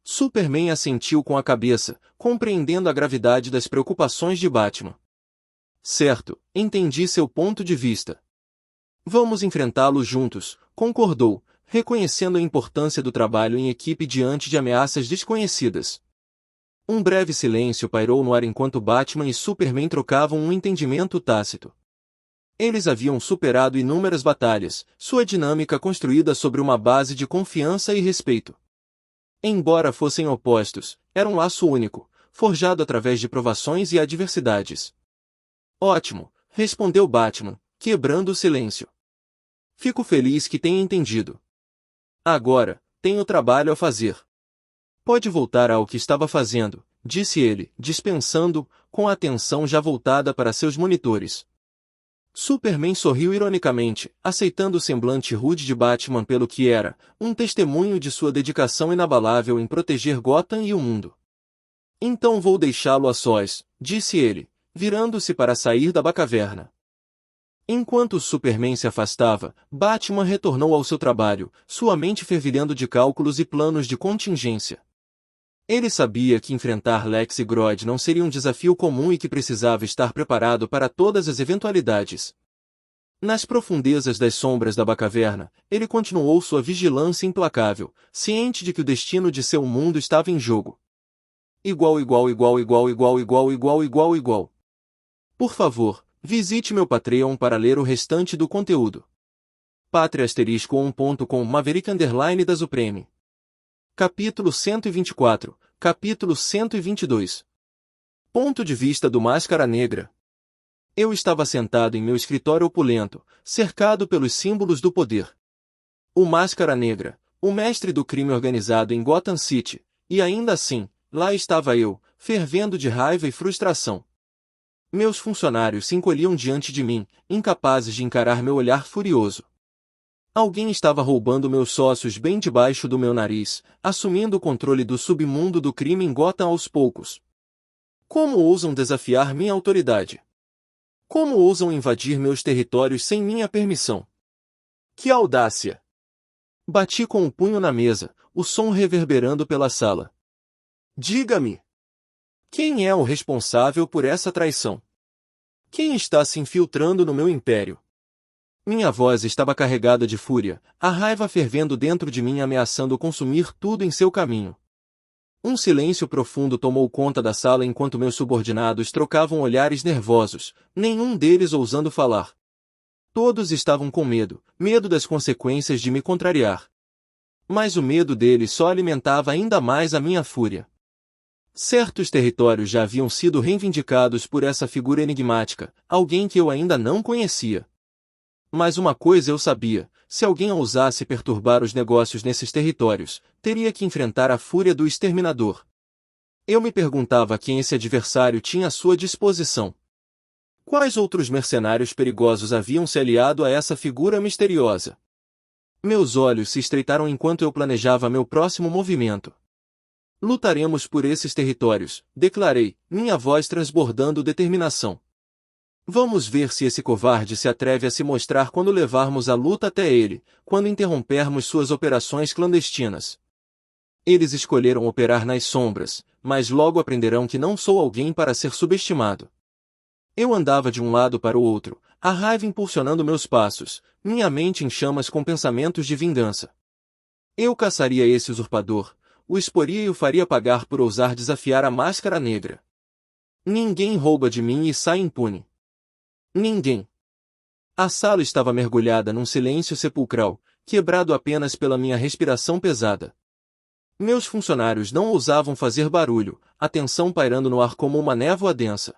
Superman assentiu com a cabeça, compreendendo a gravidade das preocupações de Batman. Certo, entendi seu ponto de vista. Vamos enfrentá-lo juntos, concordou, reconhecendo a importância do trabalho em equipe diante de ameaças desconhecidas. Um breve silêncio pairou no ar enquanto Batman e Superman trocavam um entendimento tácito. Eles haviam superado inúmeras batalhas, sua dinâmica construída sobre uma base de confiança e respeito. Embora fossem opostos, era um laço único, forjado através de provações e adversidades. Ótimo, respondeu Batman, quebrando o silêncio. Fico feliz que tenha entendido. Agora, tenho trabalho a fazer. Pode voltar ao que estava fazendo, disse ele, dispensando, com a atenção já voltada para seus monitores. Superman sorriu ironicamente, aceitando o semblante rude de Batman pelo que era, um testemunho de sua dedicação inabalável em proteger Gotham e o mundo. Então vou deixá-lo a sós, disse ele, virando-se para sair da Batcaverna. Enquanto Superman se afastava, Batman retornou ao seu trabalho, sua mente fervilhando de cálculos e planos de contingência. Ele sabia que enfrentar Lex e Grodd não seria um desafio comum e que precisava estar preparado para todas as eventualidades. Nas profundezas das sombras da Batcaverna, ele continuou sua vigilância implacável, ciente de que o destino de seu mundo estava em jogo. Igual. Por favor, visite meu Patreon para ler o restante do conteúdo. Patreon.com Maverick _ da Supreme. Capítulo 124, capítulo 122. Ponto de vista do Máscara Negra. Eu estava sentado em meu escritório opulento, cercado pelos símbolos do poder. O Máscara Negra, o mestre do crime organizado em Gotham City, e ainda assim, lá estava eu, fervendo de raiva e frustração. Meus funcionários se encolhiam diante de mim, incapazes de encarar meu olhar furioso. Alguém estava roubando meus sócios bem debaixo do meu nariz, assumindo o controle do submundo do crime em Gotham aos poucos. Como ousam desafiar minha autoridade? Como ousam invadir meus territórios sem minha permissão? Que audácia! Bati com o punho na mesa, o som reverberando pela sala. Diga-me! Quem é o responsável por essa traição? Quem está se infiltrando no meu império? Minha voz estava carregada de fúria, a raiva fervendo dentro de mim ameaçando consumir tudo em seu caminho. Um silêncio profundo tomou conta da sala enquanto meus subordinados trocavam olhares nervosos, nenhum deles ousando falar. Todos estavam com medo, medo das consequências de me contrariar. Mas o medo deles só alimentava ainda mais a minha fúria. Certos territórios já haviam sido reivindicados por essa figura enigmática, alguém que eu ainda não conhecia. Mas uma coisa eu sabia, se alguém ousasse perturbar os negócios nesses territórios, teria que enfrentar a fúria do Exterminador. Eu me perguntava quem esse adversário tinha à sua disposição. Quais outros mercenários perigosos haviam se aliado a essa figura misteriosa? Meus olhos se estreitaram enquanto eu planejava meu próximo movimento. Lutaremos por esses territórios, declarei, minha voz transbordando determinação. Vamos ver se esse covarde se atreve a se mostrar quando levarmos a luta até ele, quando interrompermos suas operações clandestinas. Eles escolheram operar nas sombras, mas logo aprenderão que não sou alguém para ser subestimado. Eu andava de um lado para o outro, a raiva impulsionando meus passos, minha mente em chamas com pensamentos de vingança. Eu caçaria esse usurpador, o exporia e o faria pagar por ousar desafiar a Máscara Negra. Ninguém rouba de mim e sai impune. Ninguém. A sala estava mergulhada num silêncio sepulcral, quebrado apenas pela minha respiração pesada. Meus funcionários não ousavam fazer barulho, a tensão pairando no ar como uma névoa densa.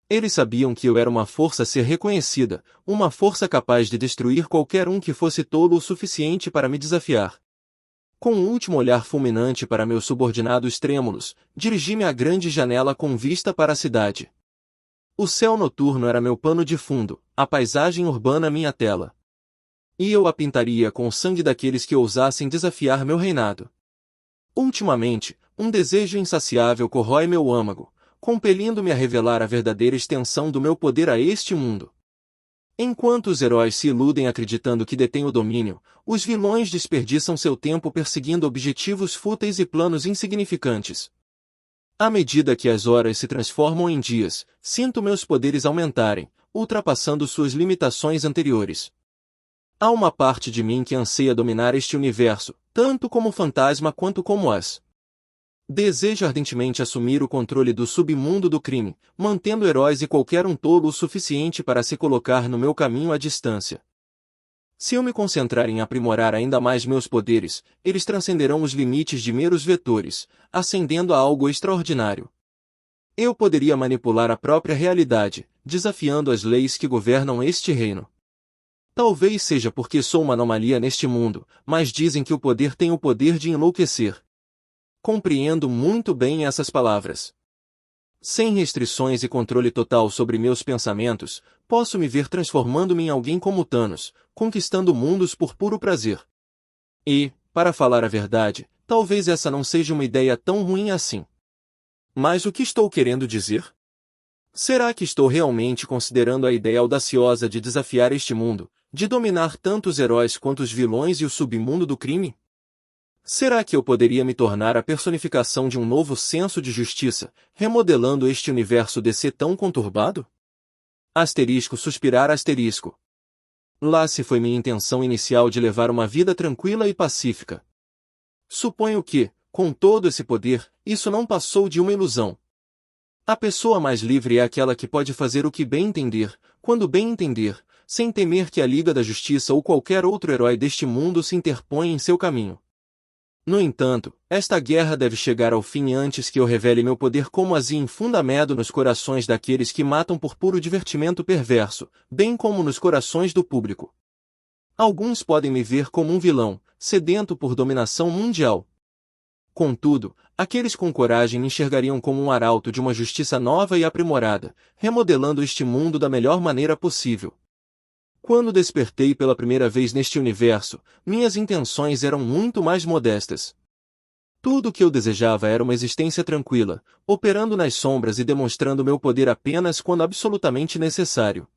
Eles sabiam que eu era uma força a ser reconhecida, uma força capaz de destruir qualquer um que fosse tolo o suficiente para me desafiar. Com um último olhar fulminante para meus subordinados trêmulos, dirigi-me à grande janela com vista para a cidade. O céu noturno era meu pano de fundo, a paisagem urbana minha tela. E eu a pintaria com o sangue daqueles que ousassem desafiar meu reinado. Ultimamente, um desejo insaciável corrói meu âmago, compelindo-me a revelar a verdadeira extensão do meu poder a este mundo. Enquanto os heróis se iludem acreditando que detêm o domínio, os vilões desperdiçam seu tempo perseguindo objetivos fúteis e planos insignificantes. À medida que as horas se transformam em dias, sinto meus poderes aumentarem, ultrapassando suas limitações anteriores. Há uma parte de mim que anseia dominar este universo, tanto como fantasma quanto como as. Desejo ardentemente assumir o controle do submundo do crime, mantendo heróis e qualquer um tolo o suficiente para se colocar no meu caminho à distância. Se eu me concentrar em aprimorar ainda mais meus poderes, eles transcenderão os limites de meros vetores, ascendendo a algo extraordinário. Eu poderia manipular a própria realidade, desafiando as leis que governam este reino. Talvez seja porque sou uma anomalia neste mundo, mas dizem que o poder tem o poder de enlouquecer. Compreendo muito bem essas palavras. Sem restrições e controle total sobre meus pensamentos, posso me ver transformando-me em alguém como Thanos, conquistando mundos por puro prazer. E, para falar a verdade, talvez essa não seja uma ideia tão ruim assim. Mas o que estou querendo dizer? Será que estou realmente considerando a ideia audaciosa de desafiar este mundo, de dominar tanto os heróis quanto os vilões e o submundo do crime? Será que eu poderia me tornar a personificação de um novo senso de justiça, remodelando este universo DC tão conturbado? Asterisco suspirar asterisco. Lá se foi minha intenção inicial de levar uma vida tranquila e pacífica. Suponho que, com todo esse poder, isso não passou de uma ilusão. A pessoa mais livre é aquela que pode fazer o que bem entender, quando bem entender, sem temer que a Liga da Justiça ou qualquer outro herói deste mundo se interponha em seu caminho. No entanto, esta guerra deve chegar ao fim antes que eu revele meu poder como azim infundamento nos corações daqueles que matam por puro divertimento perverso, bem como nos corações do público. Alguns podem me ver como um vilão, sedento por dominação mundial. Contudo, aqueles com coragem me enxergariam como um arauto de uma justiça nova e aprimorada, remodelando este mundo da melhor maneira possível. Quando despertei pela primeira vez neste universo, minhas intenções eram muito mais modestas. Tudo o que eu desejava era uma existência tranquila, operando nas sombras e demonstrando meu poder apenas quando absolutamente necessário.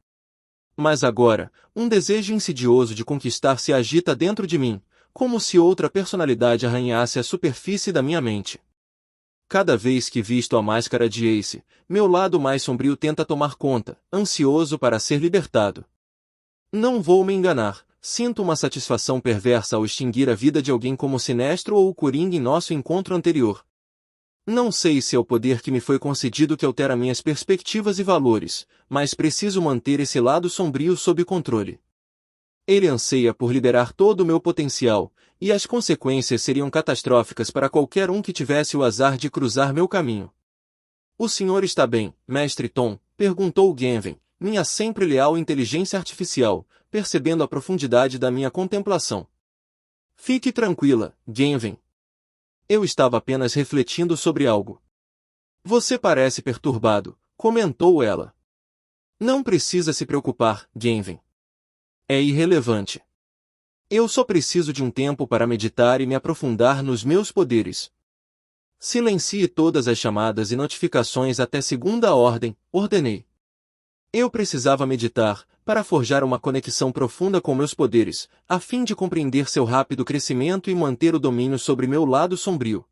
Mas agora, um desejo insidioso de conquistar se agita dentro de mim, como se outra personalidade arranhasse a superfície da minha mente. Cada vez que visto a máscara de Ace, meu lado mais sombrio tenta tomar conta, ansioso para ser libertado. Não vou me enganar, sinto uma satisfação perversa ao extinguir a vida de alguém como Sinestro ou o Coringa em nosso encontro anterior. Não sei se é o poder que me foi concedido que altera minhas perspectivas e valores, mas preciso manter esse lado sombrio sob controle. Ele anseia por liberar todo o meu potencial, e as consequências seriam catastróficas para qualquer um que tivesse o azar de cruzar meu caminho. O senhor está bem, Mestre Tom? Perguntou Genven, minha sempre leal inteligência artificial, percebendo a profundidade da minha contemplação. Fique tranquila, Genven. Eu estava apenas refletindo sobre algo. Você parece perturbado, comentou ela. Não precisa se preocupar, Genven. É irrelevante. Eu só preciso de um tempo para meditar e me aprofundar nos meus poderes. Silencie todas as chamadas e notificações até segunda ordem, ordenei. Eu precisava meditar, para forjar uma conexão profunda com meus poderes, a fim de compreender seu rápido crescimento e manter o domínio sobre meu lado sombrio.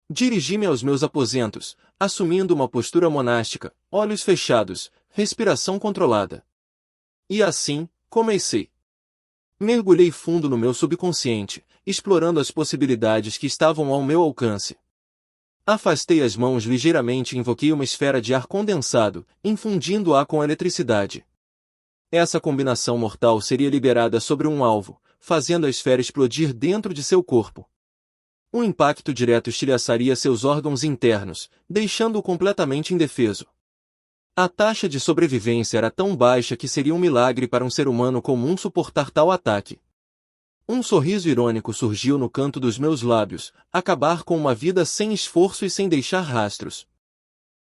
Dirigi-me aos meus aposentos, assumindo uma postura monástica, olhos fechados, respiração controlada. E assim, comecei. Mergulhei fundo no meu subconsciente, explorando as possibilidades que estavam ao meu alcance. Afastei as mãos ligeiramente e invoquei uma esfera de ar condensado, infundindo-a com eletricidade. Essa combinação mortal seria liberada sobre um alvo, fazendo a esfera explodir dentro de seu corpo. O impacto direto estilhaçaria seus órgãos internos, deixando-o completamente indefeso. A taxa de sobrevivência era tão baixa que seria um milagre para um ser humano comum suportar tal ataque. Um sorriso irônico surgiu no canto dos meus lábios, acabar com uma vida sem esforço e sem deixar rastros.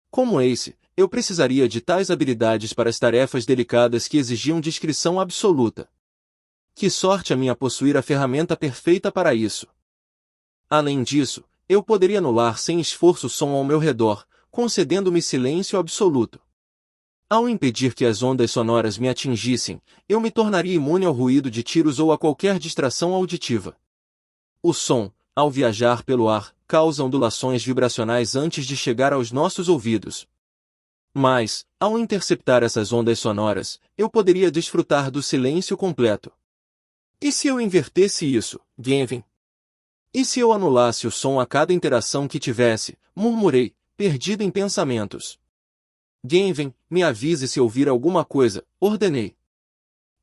Como Ace, eu precisaria de tais habilidades para as tarefas delicadas que exigiam discrição absoluta. Que sorte a minha possuir a ferramenta perfeita para isso. Além disso, eu poderia anular sem esforço o som ao meu redor, concedendo-me silêncio absoluto. Ao impedir que as ondas sonoras me atingissem, eu me tornaria imune ao ruído de tiros ou a qualquer distração auditiva. O som, ao viajar pelo ar, causa ondulações vibracionais antes de chegar aos nossos ouvidos. Mas, ao interceptar essas ondas sonoras, eu poderia desfrutar do silêncio completo. E se eu invertesse isso, Genven? E se eu anulasse o som a cada interação que tivesse? Murmurei, perdido em pensamentos. Genven, me avise se ouvir alguma coisa, ordenei.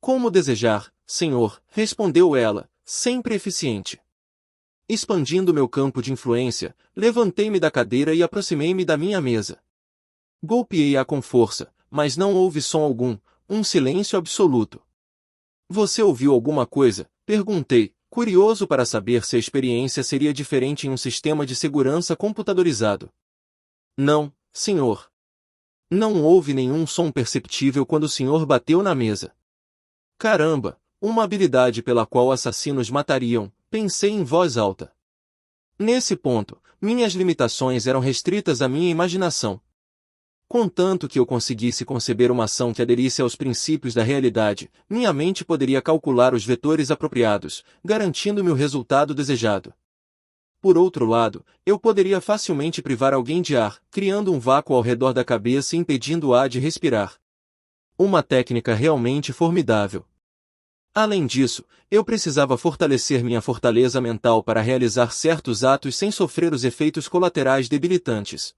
Como desejar, senhor, respondeu ela, sempre eficiente. Expandindo meu campo de influência, levantei-me da cadeira e aproximei-me da minha mesa. Golpeei-a com força, mas não houve som algum, um silêncio absoluto. Você ouviu alguma coisa? Perguntei, curioso para saber se a experiência seria diferente em um sistema de segurança computadorizado. Não, senhor. Não houve nenhum som perceptível quando o senhor bateu na mesa. Caramba, uma habilidade pela qual assassinos matariam, pensei em voz alta. Nesse ponto, minhas limitações eram restritas à minha imaginação. Contanto que eu conseguisse conceber uma ação que aderisse aos princípios da realidade, minha mente poderia calcular os vetores apropriados, garantindo-me o resultado desejado. Por outro lado, eu poderia facilmente privar alguém de ar, criando um vácuo ao redor da cabeça e impedindo-a de respirar. Uma técnica realmente formidável. Além disso, eu precisava fortalecer minha fortaleza mental para realizar certos atos sem sofrer os efeitos colaterais debilitantes.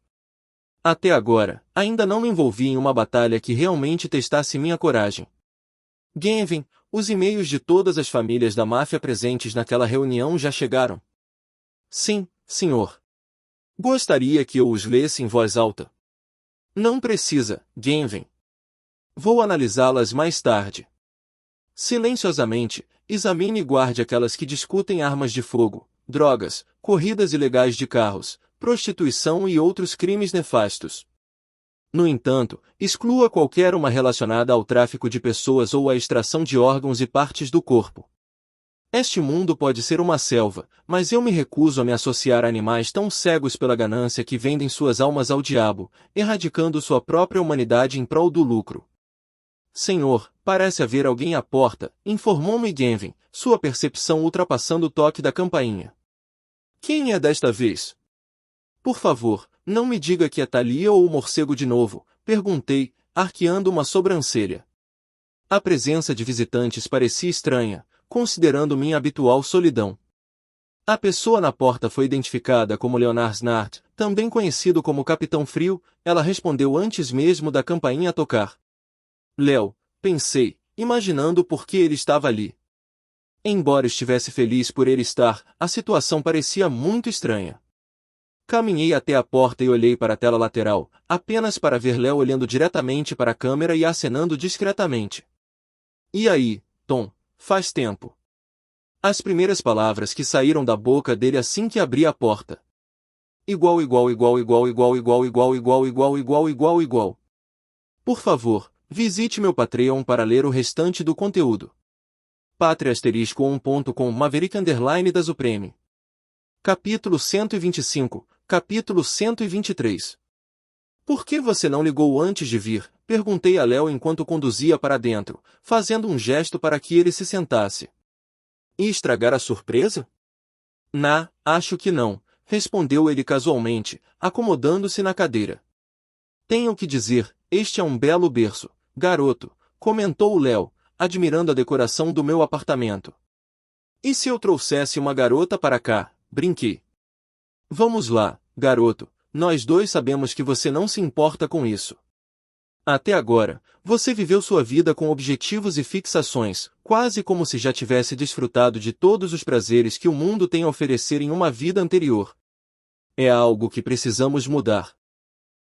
Até agora, ainda não me envolvi em uma batalha que realmente testasse minha coragem. Genvin, os e-mails de todas as famílias da máfia presentes naquela reunião já chegaram? Sim, senhor. Gostaria que eu os lesse em voz alta. Não precisa, Genvin. Vou analisá-las mais tarde. Silenciosamente, examine e guarde aquelas que discutem armas de fogo, drogas, corridas ilegais de carros, prostituição e outros crimes nefastos. No entanto, exclua qualquer uma relacionada ao tráfico de pessoas ou à extração de órgãos e partes do corpo. Este mundo pode ser uma selva, mas eu me recuso a me associar a animais tão cegos pela ganância que vendem suas almas ao diabo, erradicando sua própria humanidade em prol do lucro. Senhor, parece haver alguém à porta, informou-me Genvin, sua percepção ultrapassando o toque da campainha. Quem é desta vez? Por favor, não me diga que é Thalia ou o morcego de novo, perguntei, arqueando uma sobrancelha. A presença de visitantes parecia estranha, considerando minha habitual solidão. A pessoa na porta foi identificada como Leonard Snart, também conhecido como Capitão Frio. Ela respondeu antes mesmo da campainha tocar. Léo, pensei, imaginando por que ele estava ali. Embora estivesse feliz por ele estar, a situação parecia muito estranha. Caminhei até a porta e olhei para a tela lateral, apenas para ver Léo olhando diretamente para a câmera e acenando discretamente. E aí, Tom, faz tempo. As primeiras palavras que saíram da boca dele assim que abri a porta. Igual. Por favor, visite meu Patreon para ler o restante do conteúdo. Patreon.com Maverick _ da Supreme. Capítulo 125, capítulo 123. Por que você não ligou antes de vir? Perguntei a Léo enquanto conduzia para dentro, fazendo um gesto para que ele se sentasse. E estragar a surpresa? Acho que não, respondeu ele casualmente, acomodando-se na cadeira. Tenho que dizer, este é um belo berço, garoto, comentou Léo, admirando a decoração do meu apartamento. E se eu trouxesse uma garota para cá? Brinquei. Vamos lá, garoto, nós dois sabemos que você não se importa com isso. Até agora, você viveu sua vida com objetivos e fixações, quase como se já tivesse desfrutado de todos os prazeres que o mundo tem a oferecer em uma vida anterior. É algo que precisamos mudar.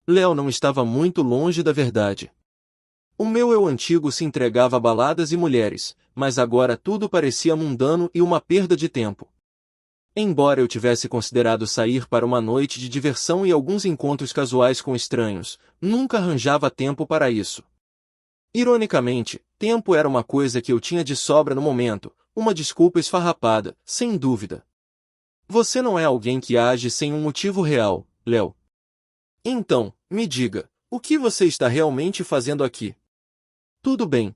Léo não estava muito longe da verdade. O meu eu antigo se entregava a baladas e mulheres, mas agora tudo parecia mundano e uma perda de tempo. Embora eu tivesse considerado sair para uma noite de diversão e alguns encontros casuais com estranhos, nunca arranjava tempo para isso. Ironicamente, tempo era uma coisa que eu tinha de sobra no momento, uma desculpa esfarrapada, sem dúvida. Você não é alguém que age sem um motivo real, Léo. Então, me diga, o que você está realmente fazendo aqui? Tudo bem,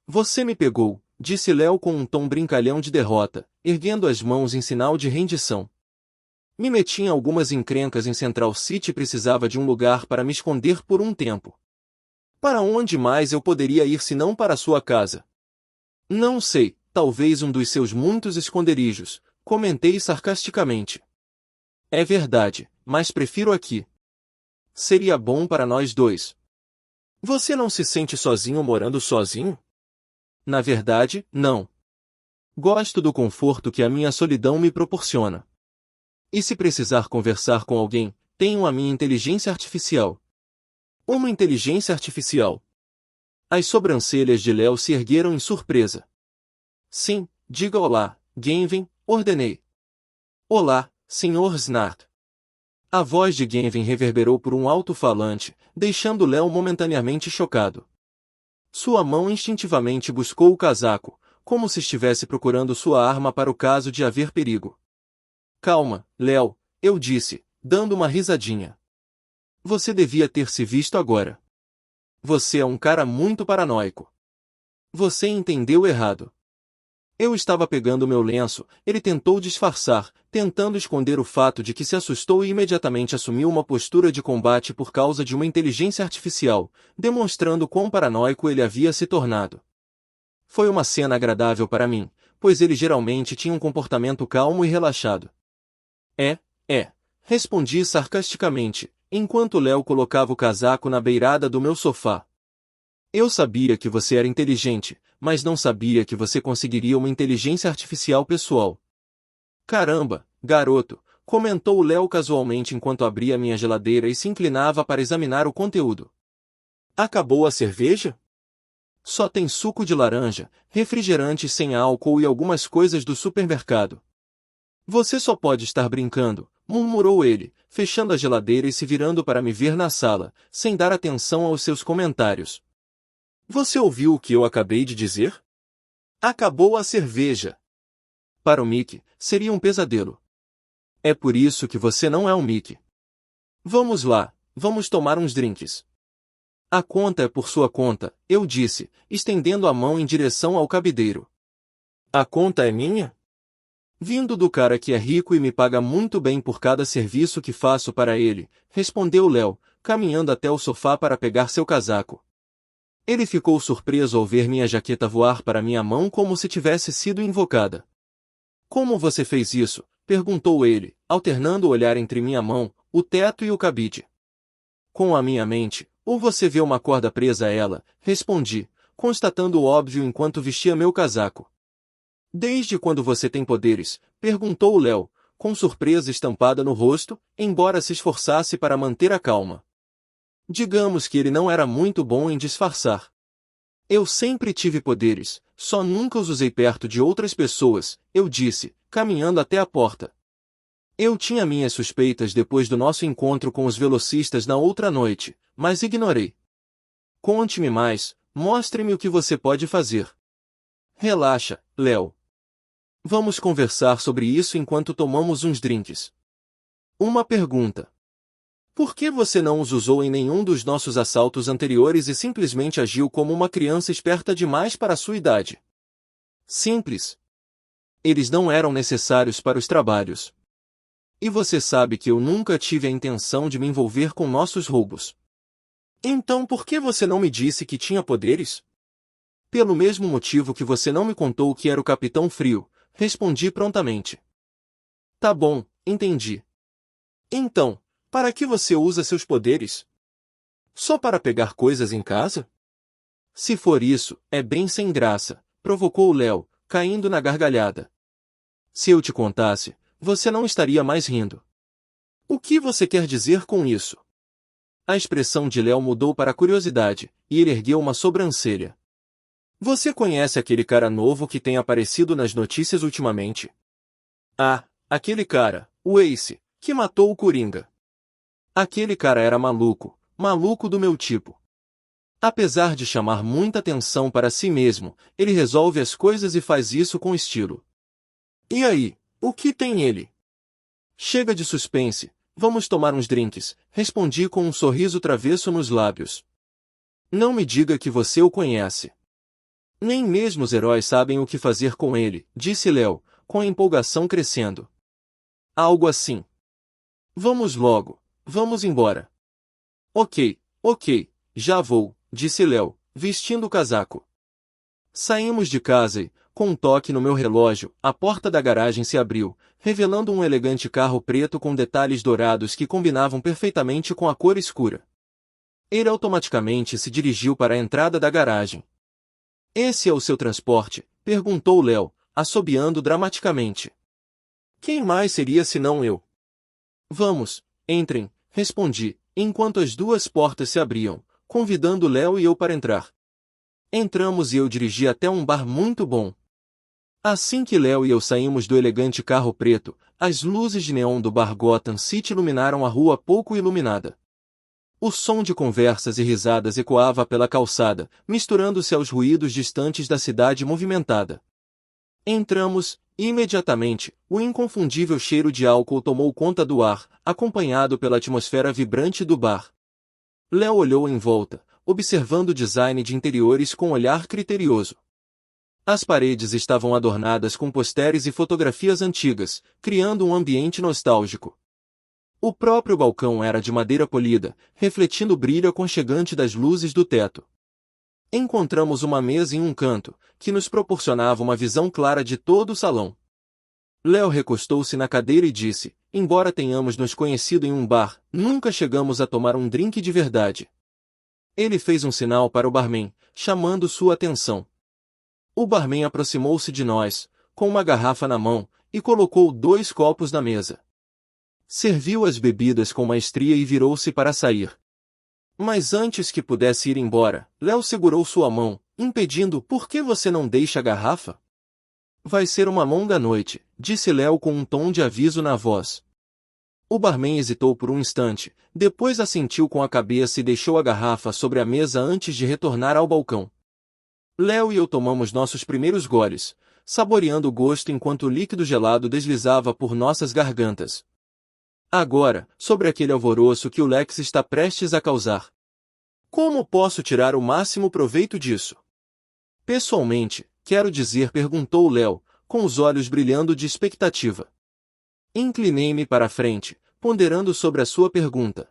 você me pegou, disse Léo com um tom brincalhão de derrota, erguendo as mãos em sinal de rendição. Me meti em algumas encrencas em Central City e precisava de um lugar para me esconder por um tempo. Para onde mais eu poderia ir senão para sua casa? Não sei, talvez um dos seus muitos esconderijos, comentei sarcasticamente. É verdade, mas prefiro aqui. Seria bom para nós dois. Você não se sente sozinho morando sozinho? Na verdade, não. Gosto do conforto que a minha solidão me proporciona. E se precisar conversar com alguém, tenho a minha inteligência artificial. Uma inteligência artificial? As sobrancelhas de Léo se ergueram em surpresa. Sim, diga olá, Genvin, ordenei. Olá, Sr. Snart. A voz de Genvin reverberou por um alto-falante, deixando Léo momentaneamente chocado. Sua mão instintivamente buscou o casaco, como se estivesse procurando sua arma para o caso de haver perigo. Calma, Léo, eu disse, dando uma risadinha. Você devia ter se visto agora. Você é um cara muito paranoico. Você entendeu errado. Eu estava pegando meu lenço, ele tentou disfarçar, tentando esconder o fato de que se assustou e imediatamente assumiu uma postura de combate por causa de uma inteligência artificial, demonstrando quão paranoico ele havia se tornado. Foi uma cena agradável para mim, pois ele geralmente tinha um comportamento calmo e relaxado. Respondi sarcasticamente, enquanto Léo colocava o casaco na beirada do meu sofá. Eu sabia que você era inteligente, mas não sabia que você conseguiria uma inteligência artificial pessoal. Caramba, garoto, comentou Léo casualmente enquanto abria minha geladeira e se inclinava para examinar o conteúdo. Acabou a cerveja? Só tem suco de laranja, refrigerantes sem álcool e algumas coisas do supermercado. Você só pode estar brincando, murmurou ele, fechando a geladeira e se virando para me ver na sala, sem dar atenção aos seus comentários. Você ouviu o que eu acabei de dizer? Acabou a cerveja. Para o Mickey, seria um pesadelo. É por isso que você não é um Mickey. Vamos lá, vamos tomar uns drinks. A conta é por sua conta, eu disse, estendendo a mão em direção ao cabideiro. A conta é minha? Vindo do cara que é rico e me paga muito bem por cada serviço que faço para ele, respondeu Léo, caminhando até o sofá para pegar seu casaco. Ele ficou surpreso ao ver minha jaqueta voar para minha mão como se tivesse sido invocada. Como você fez isso? Perguntou ele, alternando o olhar entre minha mão, o teto e o cabide. Com a minha mente, ou você vê uma corda presa a ela, respondi, constatando o óbvio enquanto vestia meu casaco. Desde quando você tem poderes? Perguntou Léo, com surpresa estampada no rosto, embora se esforçasse para manter a calma. Digamos que ele não era muito bom em disfarçar. Eu sempre tive poderes, só nunca os usei perto de outras pessoas, eu disse, caminhando até a porta. Eu tinha minhas suspeitas depois do nosso encontro com os velocistas na outra noite, mas ignorei. Conte-me mais, mostre-me o que você pode fazer. Relaxa, Léo. Vamos conversar sobre isso enquanto tomamos uns drinks. Uma pergunta. Por que você não os usou em nenhum dos nossos assaltos anteriores e simplesmente agiu como uma criança esperta demais para a sua idade? Simples. Eles não eram necessários para os trabalhos. E você sabe que eu nunca tive a intenção de me envolver com nossos roubos. Então por que você não me disse que tinha poderes? Pelo mesmo motivo que você não me contou que era o Capitão Frio, respondi prontamente. Tá bom, entendi. Então, para que você usa seus poderes? Só para pegar coisas em casa? Se for isso, é bem sem graça, provocou Léo, caindo na gargalhada. Se eu te contasse, você não estaria mais rindo. O que você quer dizer com isso? A expressão de Léo mudou para curiosidade, e ele ergueu uma sobrancelha. Você conhece aquele cara novo que tem aparecido nas notícias ultimamente? Ah, aquele cara, o Ace, que matou o Coringa. Aquele cara era maluco, maluco do meu tipo. Apesar de chamar muita atenção para si mesmo, ele resolve as coisas e faz isso com estilo. E aí, o que tem ele? Chega de suspense, vamos tomar uns drinks, respondi com um sorriso travesso nos lábios. Não me diga que você o conhece. Nem mesmo os heróis sabem o que fazer com ele, disse Léo, com a empolgação crescendo. Algo assim. Vamos logo, vamos embora. Ok, já vou, disse Léo, vestindo o casaco. Saímos de casa e, com um toque no meu relógio, a porta da garagem se abriu, revelando um elegante carro preto com detalhes dourados que combinavam perfeitamente com a cor escura. Ele automaticamente se dirigiu para a entrada da garagem. Esse é o seu transporte? Perguntou Léo, assobiando dramaticamente. Quem mais seria senão eu? Vamos, entrem, respondi, enquanto as duas portas se abriam, convidando Léo e eu para entrar. Entramos e eu dirigi até um bar muito bom. Assim que Léo e eu saímos do elegante carro preto, as luzes de neon do bar Gotham City iluminaram a rua pouco iluminada. O som de conversas e risadas ecoava pela calçada, misturando-se aos ruídos distantes da cidade movimentada. Entramos, e imediatamente, o inconfundível cheiro de álcool tomou conta do ar, acompanhado pela atmosfera vibrante do bar. Léo olhou em volta, observando o design de interiores com olhar criterioso. As paredes estavam adornadas com posteres e fotografias antigas, criando um ambiente nostálgico. O próprio balcão era de madeira polida, refletindo o brilho aconchegante das luzes do teto. Encontramos uma mesa em um canto, que nos proporcionava uma visão clara de todo o salão. Léo recostou-se na cadeira e disse, embora tenhamos nos conhecido em um bar, nunca chegamos a tomar um drink de verdade. Ele fez um sinal para o barman, chamando sua atenção. O barman aproximou-se de nós, com uma garrafa na mão, e colocou 2 copos na mesa. Serviu as bebidas com maestria e virou-se para sair. Mas antes que pudesse ir embora, Léo segurou sua mão, impedindo, por que você não deixa a garrafa? Vai ser uma longa noite, disse Léo com um tom de aviso na voz. O barman hesitou por um instante, depois assentiu com a cabeça e deixou a garrafa sobre a mesa antes de retornar ao balcão. Léo e eu tomamos nossos primeiros goles, saboreando o gosto enquanto o líquido gelado deslizava por nossas gargantas. Agora, sobre aquele alvoroço que o Lex está prestes a causar. Como posso tirar o máximo proveito disso? Pessoalmente, quero dizer, perguntou Léo, com os olhos brilhando de expectativa. Inclinei-me para a frente, ponderando sobre a sua pergunta.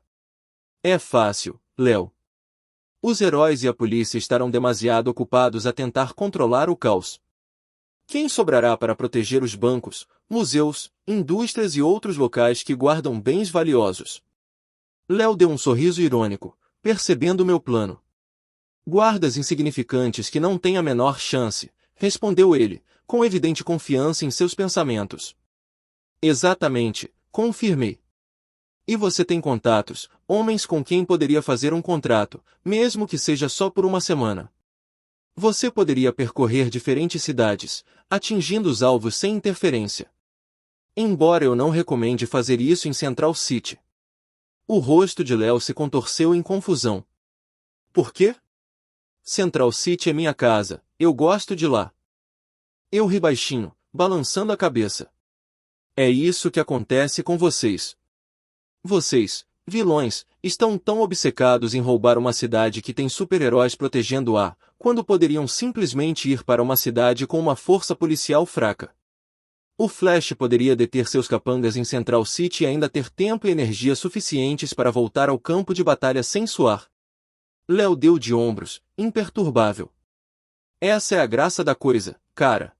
É fácil, Léo. Os heróis e a polícia estarão demasiado ocupados a tentar controlar o caos. Quem sobrará para proteger os bancos, museus, indústrias e outros locais que guardam bens valiosos? Léo deu um sorriso irônico, percebendo meu plano. Guardas insignificantes que não têm a menor chance, respondeu ele, com evidente confiança em seus pensamentos. Exatamente, confirmei. E você tem contatos, homens com quem poderia fazer um contrato, mesmo que seja só por uma semana. Você poderia percorrer diferentes cidades, atingindo os alvos sem interferência. Embora eu não recomende fazer isso em Central City. O rosto de Léo se contorceu em confusão. Por quê? Central City é minha casa, eu gosto de lá. Eu ri baixinho, balançando a cabeça. É isso que acontece com vocês. Vocês, vilões, estão tão obcecados em roubar uma cidade que tem super-heróis protegendo-a, quando poderiam simplesmente ir para uma cidade com uma força policial fraca. O Flash poderia deter seus capangas em Central City e ainda ter tempo e energia suficientes para voltar ao campo de batalha sem suar. Léo deu de ombros, imperturbável. Essa é a graça da coisa, cara.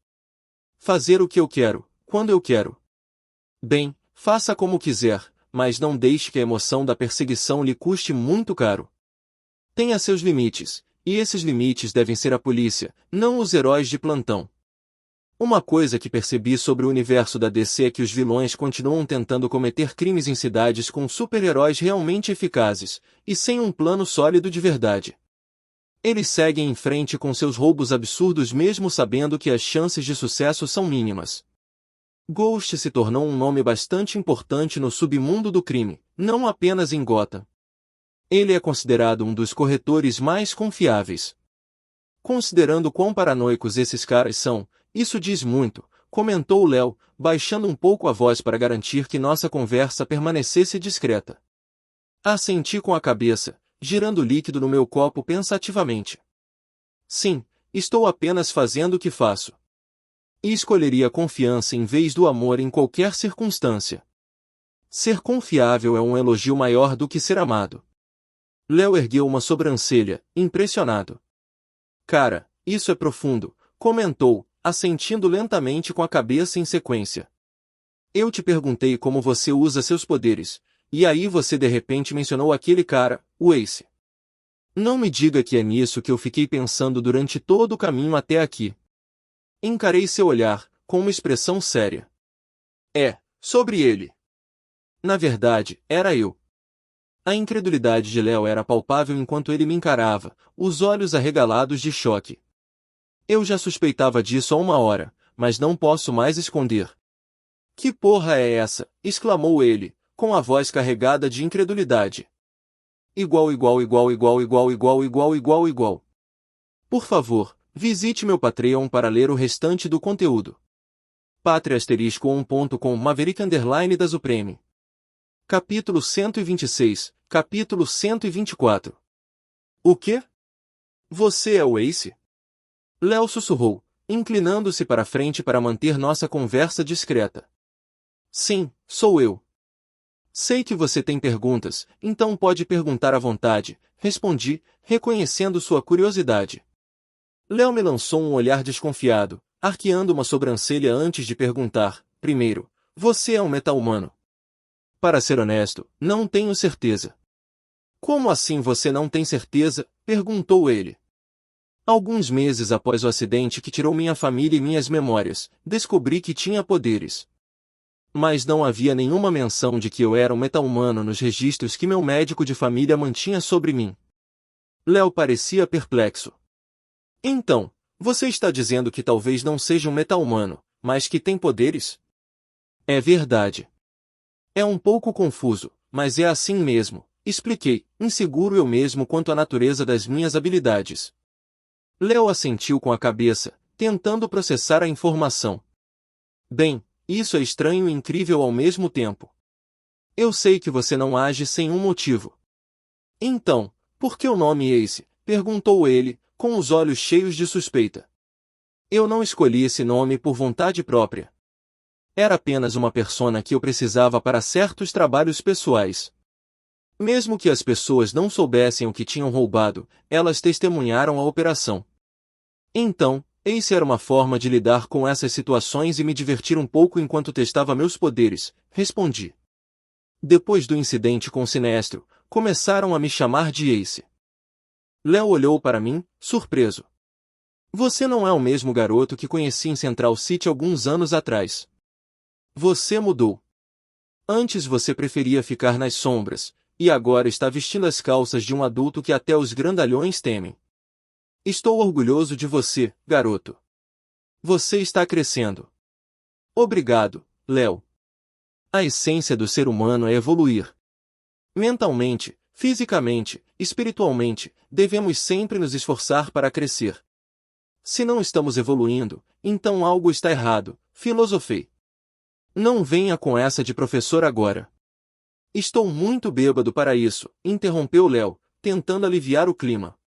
Fazer o que eu quero, quando eu quero. Bem, faça como quiser, mas não deixe que a emoção da perseguição lhe custe muito caro. Tenha seus limites, e esses limites devem ser a polícia, não os heróis de plantão. Uma coisa que percebi sobre o universo da DC é que os vilões continuam tentando cometer crimes em cidades com super-heróis realmente eficazes, e sem um plano sólido de verdade. Eles seguem em frente com seus roubos absurdos mesmo sabendo que as chances de sucesso são mínimas. Ghost se tornou um nome bastante importante no submundo do crime, não apenas em Gotham. Ele é considerado um dos corretores mais confiáveis. Considerando quão paranoicos esses caras são, isso diz muito, comentou Léo, baixando um pouco a voz para garantir que nossa conversa permanecesse discreta. Assenti com a cabeça, girando o líquido no meu copo pensativamente. Sim, estou apenas fazendo o que faço. E escolheria a confiança em vez do amor em qualquer circunstância. Ser confiável é um elogio maior do que ser amado. Léo ergueu uma sobrancelha, impressionado. Cara, isso é profundo, comentou, assentindo lentamente com a cabeça em sequência. Eu te perguntei como você usa seus poderes, e aí você de repente mencionou aquele cara, o Ace. Não me diga que é nisso que eu fiquei pensando durante todo o caminho até aqui. Encarei seu olhar, com uma expressão séria. É, sobre ele. Na verdade, era eu. A incredulidade de Léo era palpável enquanto ele me encarava, os olhos arregalados de choque. Eu já suspeitava disso há uma hora, mas não posso mais esconder. Que porra é essa? Exclamou ele, com a voz carregada de incredulidade. Igual. Por favor, visite meu Patreon para ler o restante do conteúdo. Patreon.com Maverick da Supreme. Capítulo 126, capítulo 124. O quê? Você é o Ace? Léo sussurrou, inclinando-se para frente para manter nossa conversa discreta. Sim, sou eu. Sei que você tem perguntas, então pode perguntar à vontade, respondi, reconhecendo sua curiosidade. Léo me lançou um olhar desconfiado, arqueando uma sobrancelha antes de perguntar, primeiro, você é um meta-humano? Para ser honesto, não tenho certeza. Como assim você não tem certeza? Perguntou ele. Alguns meses após o acidente que tirou minha família e minhas memórias, descobri que tinha poderes. Mas não havia nenhuma menção de que eu era um meta-humano nos registros que meu médico de família mantinha sobre mim. Léo parecia perplexo. Então, você está dizendo que talvez não seja um meta-humano, mas que tem poderes? É verdade. É um pouco confuso, mas é assim mesmo, expliquei, inseguro eu mesmo quanto à natureza das minhas habilidades. Léo assentiu com a cabeça, tentando processar a informação. Bem, isso é estranho e incrível ao mesmo tempo. Eu sei que você não age sem um motivo. Então, por que o nome Ace? Perguntou ele, com os olhos cheios de suspeita. Eu não escolhi esse nome por vontade própria. Era apenas uma persona que eu precisava para certos trabalhos pessoais. Mesmo que as pessoas não soubessem o que tinham roubado, elas testemunharam a operação. Então, Ace era uma forma de lidar com essas situações e me divertir um pouco enquanto testava meus poderes, respondi. Depois do incidente com o Sinestro, começaram a me chamar de Ace. Léo olhou para mim, surpreso. Você não é o mesmo garoto que conheci em Central City alguns anos atrás. Você mudou. Antes você preferia ficar nas sombras, e agora está vestindo as calças de um adulto que até os grandalhões temem. Estou orgulhoso de você, garoto. Você está crescendo. Obrigado, Léo. A essência do ser humano é evoluir. Mentalmente, fisicamente, espiritualmente, devemos sempre nos esforçar para crescer. Se não estamos evoluindo, então algo está errado, filosofei. Não venha com essa de professor agora. Estou muito bêbado para isso, interrompeu Léo, tentando aliviar o clima.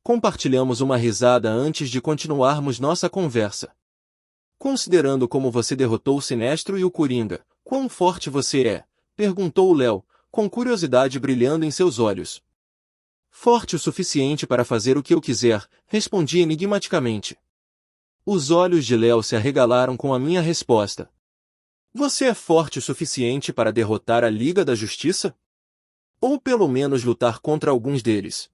Compartilhamos uma risada antes de continuarmos nossa conversa. Considerando como você derrotou o Sinestro e o Coringa, quão forte você é? Perguntou Léo, com curiosidade brilhando em seus olhos. Forte o suficiente para fazer o que eu quiser, respondi enigmaticamente. Os olhos de Léo se arregalaram com a minha resposta. Você é forte o suficiente para derrotar a Liga da Justiça? Ou pelo menos lutar contra alguns deles?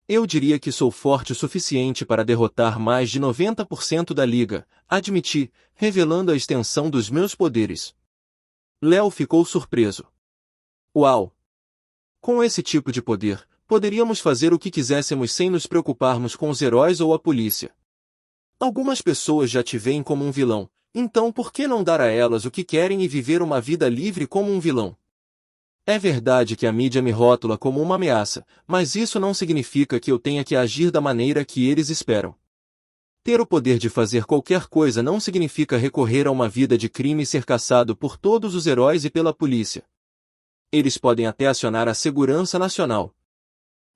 Eu diria que sou forte o suficiente para derrotar mais de 90% da Liga, admiti, revelando a extensão dos meus poderes. Léo ficou surpreso. Uau! Com esse tipo de poder, poderíamos fazer o que quiséssemos sem nos preocuparmos com os heróis ou a polícia. Algumas pessoas já te veem como um vilão, então por que não dar a elas o que querem e viver uma vida livre como um vilão? É verdade que a mídia me rótula como uma ameaça, mas isso não significa que eu tenha que agir da maneira que eles esperam. Ter o poder de fazer qualquer coisa não significa recorrer a uma vida de crime e ser caçado por todos os heróis e pela polícia. Eles podem até acionar a segurança nacional.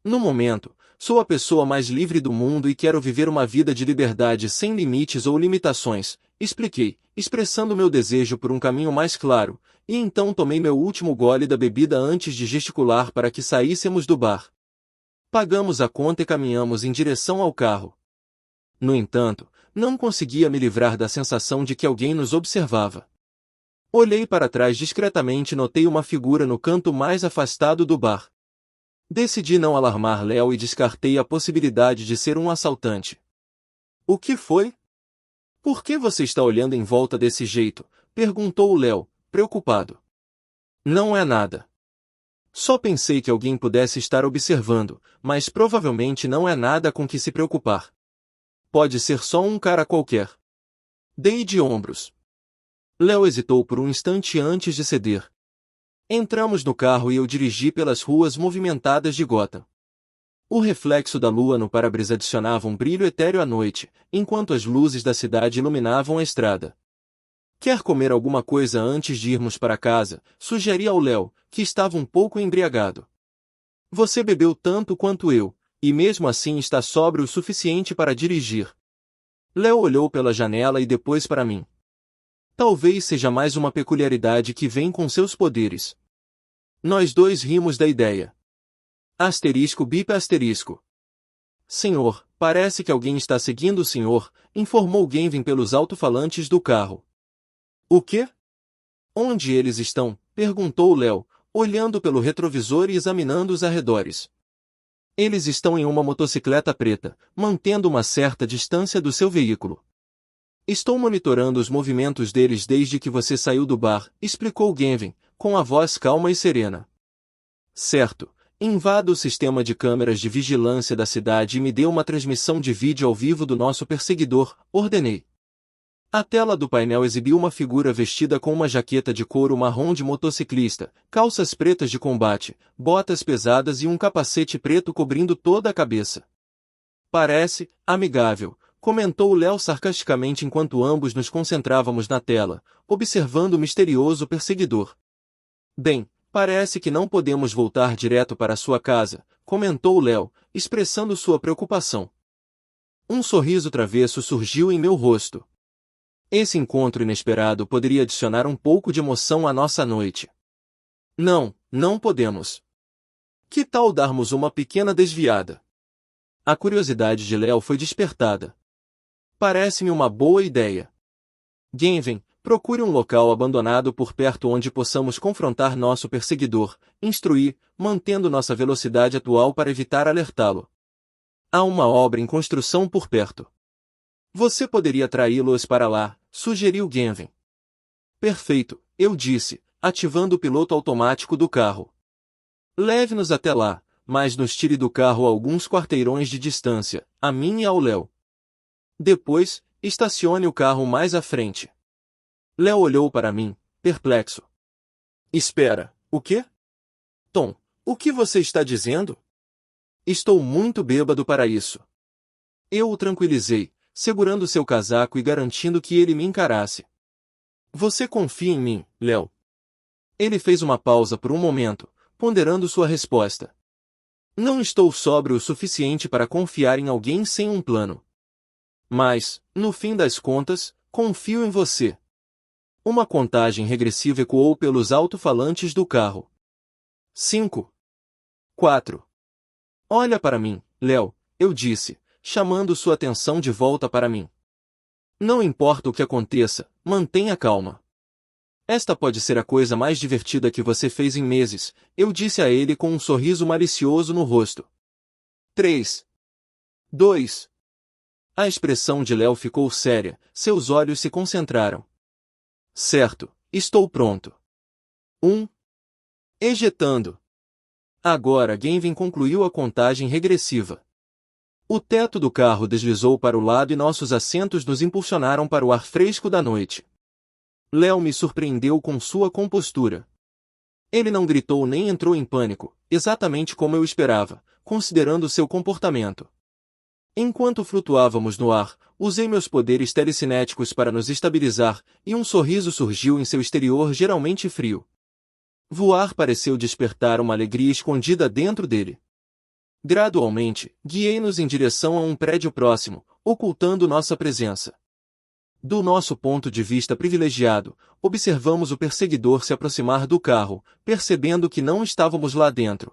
No momento, sou a pessoa mais livre do mundo e quero viver uma vida de liberdade sem limites ou limitações, expliquei, expressando meu desejo por um caminho mais claro, e então tomei meu último gole da bebida antes de gesticular para que saíssemos do bar. Pagamos a conta e caminhamos em direção ao carro. No entanto, não conseguia me livrar da sensação de que alguém nos observava. Olhei para trás discretamente e notei uma figura no canto mais afastado do bar. Decidi não alarmar Léo e descartei a possibilidade de ser um assaltante. O que foi? Por que você está olhando em volta desse jeito? Perguntou Léo, preocupado. Não é nada. Só pensei que alguém pudesse estar observando, mas provavelmente não é nada com que se preocupar. Pode ser só um cara qualquer. Dei de ombros. Léo hesitou por um instante antes de ceder. Entramos no carro e eu dirigi pelas ruas movimentadas de Gotham. O reflexo da lua no para-brisa adicionava um brilho etéreo à noite, enquanto as luzes da cidade iluminavam a estrada. Quer comer alguma coisa antes de irmos para casa? Sugeri ao Léo, que estava um pouco embriagado. Você bebeu tanto quanto eu, e mesmo assim está sóbrio o suficiente para dirigir. Léo olhou pela janela e depois para mim. Talvez seja mais uma peculiaridade que vem com seus poderes. Nós dois rimos da ideia. Asterisco bip asterisco. Senhor, parece que alguém está seguindo o senhor, informou Gavin pelos alto-falantes do carro. O quê? Onde eles estão? Perguntou Léo, olhando pelo retrovisor e examinando os arredores. Eles estão em uma motocicleta preta, mantendo uma certa distância do seu veículo. Estou monitorando os movimentos deles desde que você saiu do bar, explicou Gavin, com a voz calma e serena. Certo. Invada o sistema de câmeras de vigilância da cidade e me dê uma transmissão de vídeo ao vivo do nosso perseguidor, ordenei. A tela do painel exibiu uma figura vestida com uma jaqueta de couro marrom de motociclista, calças pretas de combate, botas pesadas e um capacete preto cobrindo toda a cabeça. Parece amigável, comentou Léo sarcasticamente enquanto ambos nos concentrávamos na tela, observando o misterioso perseguidor. Bem, parece que não podemos voltar direto para sua casa, comentou Léo, expressando sua preocupação. Um sorriso travesso surgiu em meu rosto. Esse encontro inesperado poderia adicionar um pouco de emoção à nossa noite. Não podemos. Que tal darmos uma pequena desviada? A curiosidade de Léo foi despertada. Parece-me uma boa ideia. Gavin, procure um local abandonado por perto onde possamos confrontar nosso perseguidor, instruir, mantendo nossa velocidade atual para evitar alertá-lo. Há uma obra em construção por perto. Você poderia traí-los para lá, sugeriu Gavin. Perfeito, eu disse, ativando o piloto automático do carro. Leve-nos até lá, mas nos tire do carro a alguns quarteirões de distância, a mim e ao Léo. Depois, estacione o carro mais à frente. Léo olhou para mim, perplexo. Espera, o quê? Tom, o que você está dizendo? Estou muito bêbado para isso. Eu o tranquilizei, segurando seu casaco e garantindo que ele me encarasse. Você confia em mim, Léo? Ele fez uma pausa por um momento, ponderando sua resposta. Não estou sóbrio o suficiente para confiar em alguém sem um plano. Mas, no fim das contas, confio em você. Uma contagem regressiva ecoou pelos alto-falantes do carro. 5. 4. Olha para mim, Léo, eu disse, chamando sua atenção de volta para mim. Não importa o que aconteça, mantenha calma. Esta pode ser a coisa mais divertida que você fez em meses, eu disse a ele com um sorriso malicioso no rosto. 3. 2. A expressão de Léo ficou séria, seus olhos se concentraram. Certo, estou pronto. 1. Ejetando. Agora Gavin concluiu a contagem regressiva. O teto do carro deslizou para o lado e nossos assentos nos impulsionaram para o ar fresco da noite. Léo me surpreendeu com sua compostura. Ele não gritou nem entrou em pânico, exatamente como eu esperava, considerando seu comportamento. Enquanto flutuávamos no ar, usei meus poderes telecinéticos para nos estabilizar, e um sorriso surgiu em seu exterior geralmente frio. Voar pareceu despertar uma alegria escondida dentro dele. Gradualmente, guiei-nos em direção a um prédio próximo, ocultando nossa presença. Do nosso ponto de vista privilegiado, observamos o perseguidor se aproximar do carro, percebendo que não estávamos lá dentro.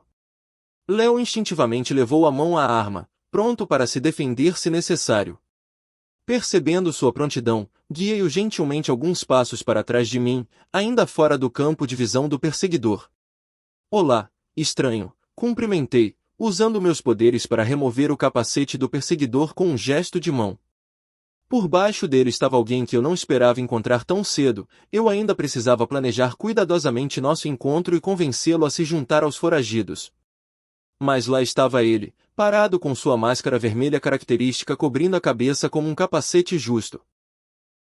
Léo instintivamente levou a mão à arma, pronto para se defender se necessário. Percebendo sua prontidão, guiei-o gentilmente alguns passos para trás de mim, ainda fora do campo de visão do perseguidor. Olá, estranho, cumprimentei, usando meus poderes para remover o capacete do perseguidor com um gesto de mão. Por baixo dele estava alguém que eu não esperava encontrar tão cedo, eu ainda precisava planejar cuidadosamente nosso encontro e convencê-lo a se juntar aos foragidos. Mas lá estava ele, parado com sua máscara vermelha característica cobrindo a cabeça como um capacete justo.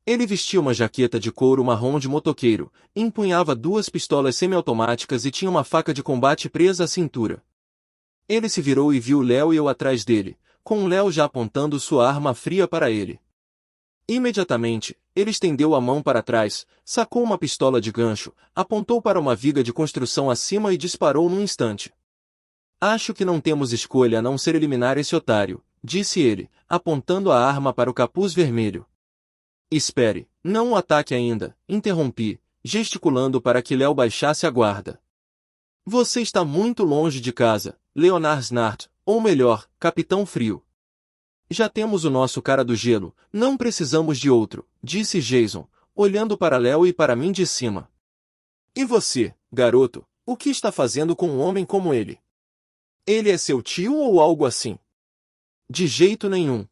Ele vestia uma jaqueta de couro marrom de motoqueiro, empunhava 2 pistolas semiautomáticas e tinha uma faca de combate presa à cintura. Ele se virou e viu Léo e eu atrás dele, com o Léo já apontando sua arma fria para ele. Imediatamente, ele estendeu a mão para trás, sacou uma pistola de gancho, apontou para uma viga de construção acima e disparou num instante. Acho que não temos escolha a não ser eliminar esse otário, disse ele, apontando a arma para o capuz vermelho. Espere, não o ataque ainda, interrompi, gesticulando para que Léo baixasse a guarda. Você está muito longe de casa, Leonard Snart, ou melhor, Capitão Frio. Já temos o nosso cara do gelo, não precisamos de outro, disse Jason, olhando para Léo e para mim de cima. E você, garoto, o que está fazendo com um homem como ele? Ele é seu tio ou algo assim? De jeito nenhum.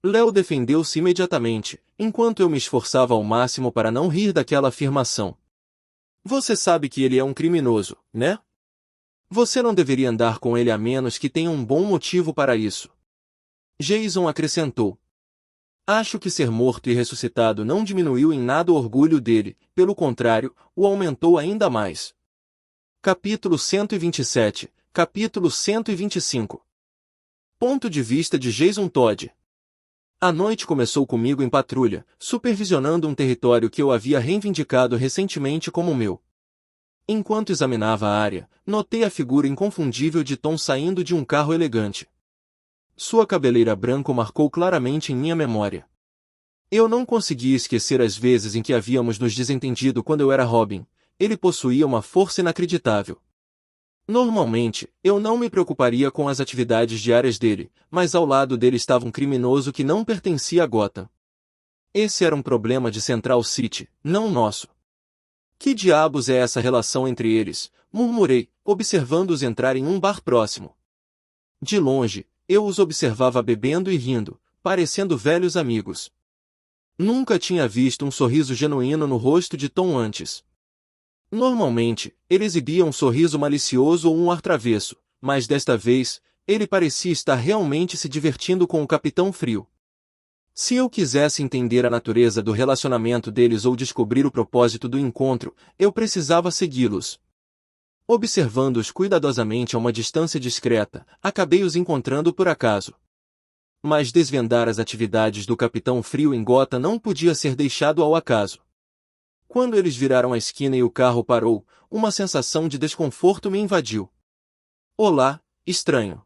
Léo defendeu-se imediatamente, enquanto eu me esforçava ao máximo para não rir daquela afirmação. Você sabe que ele é um criminoso, né? Você não deveria andar com ele a menos que tenha um bom motivo para isso. Jason acrescentou. Acho que ser morto e ressuscitado não diminuiu em nada o orgulho dele, pelo contrário, o aumentou ainda mais. Capítulo 127, capítulo 125. Ponto de vista de Jason Todd. A noite começou comigo em patrulha, supervisionando um território que eu havia reivindicado recentemente como meu. Enquanto examinava a área, notei a figura inconfundível de Tom saindo de um carro elegante. Sua cabeleira branca marcou claramente em minha memória. Eu não conseguia esquecer as vezes em que havíamos nos desentendido quando eu era Robin. Ele possuía uma força inacreditável. Normalmente, eu não me preocuparia com as atividades diárias dele, mas ao lado dele estava um criminoso que não pertencia a Gotham. Esse era um problema de Central City, não nosso. Que diabos é essa relação entre eles? Murmurei, observando-os entrar em um bar próximo. De longe, eu os observava bebendo e rindo, parecendo velhos amigos. Nunca tinha visto um sorriso genuíno no rosto de Tom antes. Normalmente, ele exibia um sorriso malicioso ou um ar travesso, mas desta vez, ele parecia estar realmente se divertindo com o Capitão Frio. Se eu quisesse entender a natureza do relacionamento deles ou descobrir o propósito do encontro, eu precisava segui-los. Observando-os cuidadosamente a uma distância discreta, acabei os encontrando por acaso. Mas desvendar as atividades do Capitão Frio em Gotham não podia ser deixado ao acaso. Quando eles viraram a esquina e o carro parou, uma sensação de desconforto me invadiu. Olá, estranho.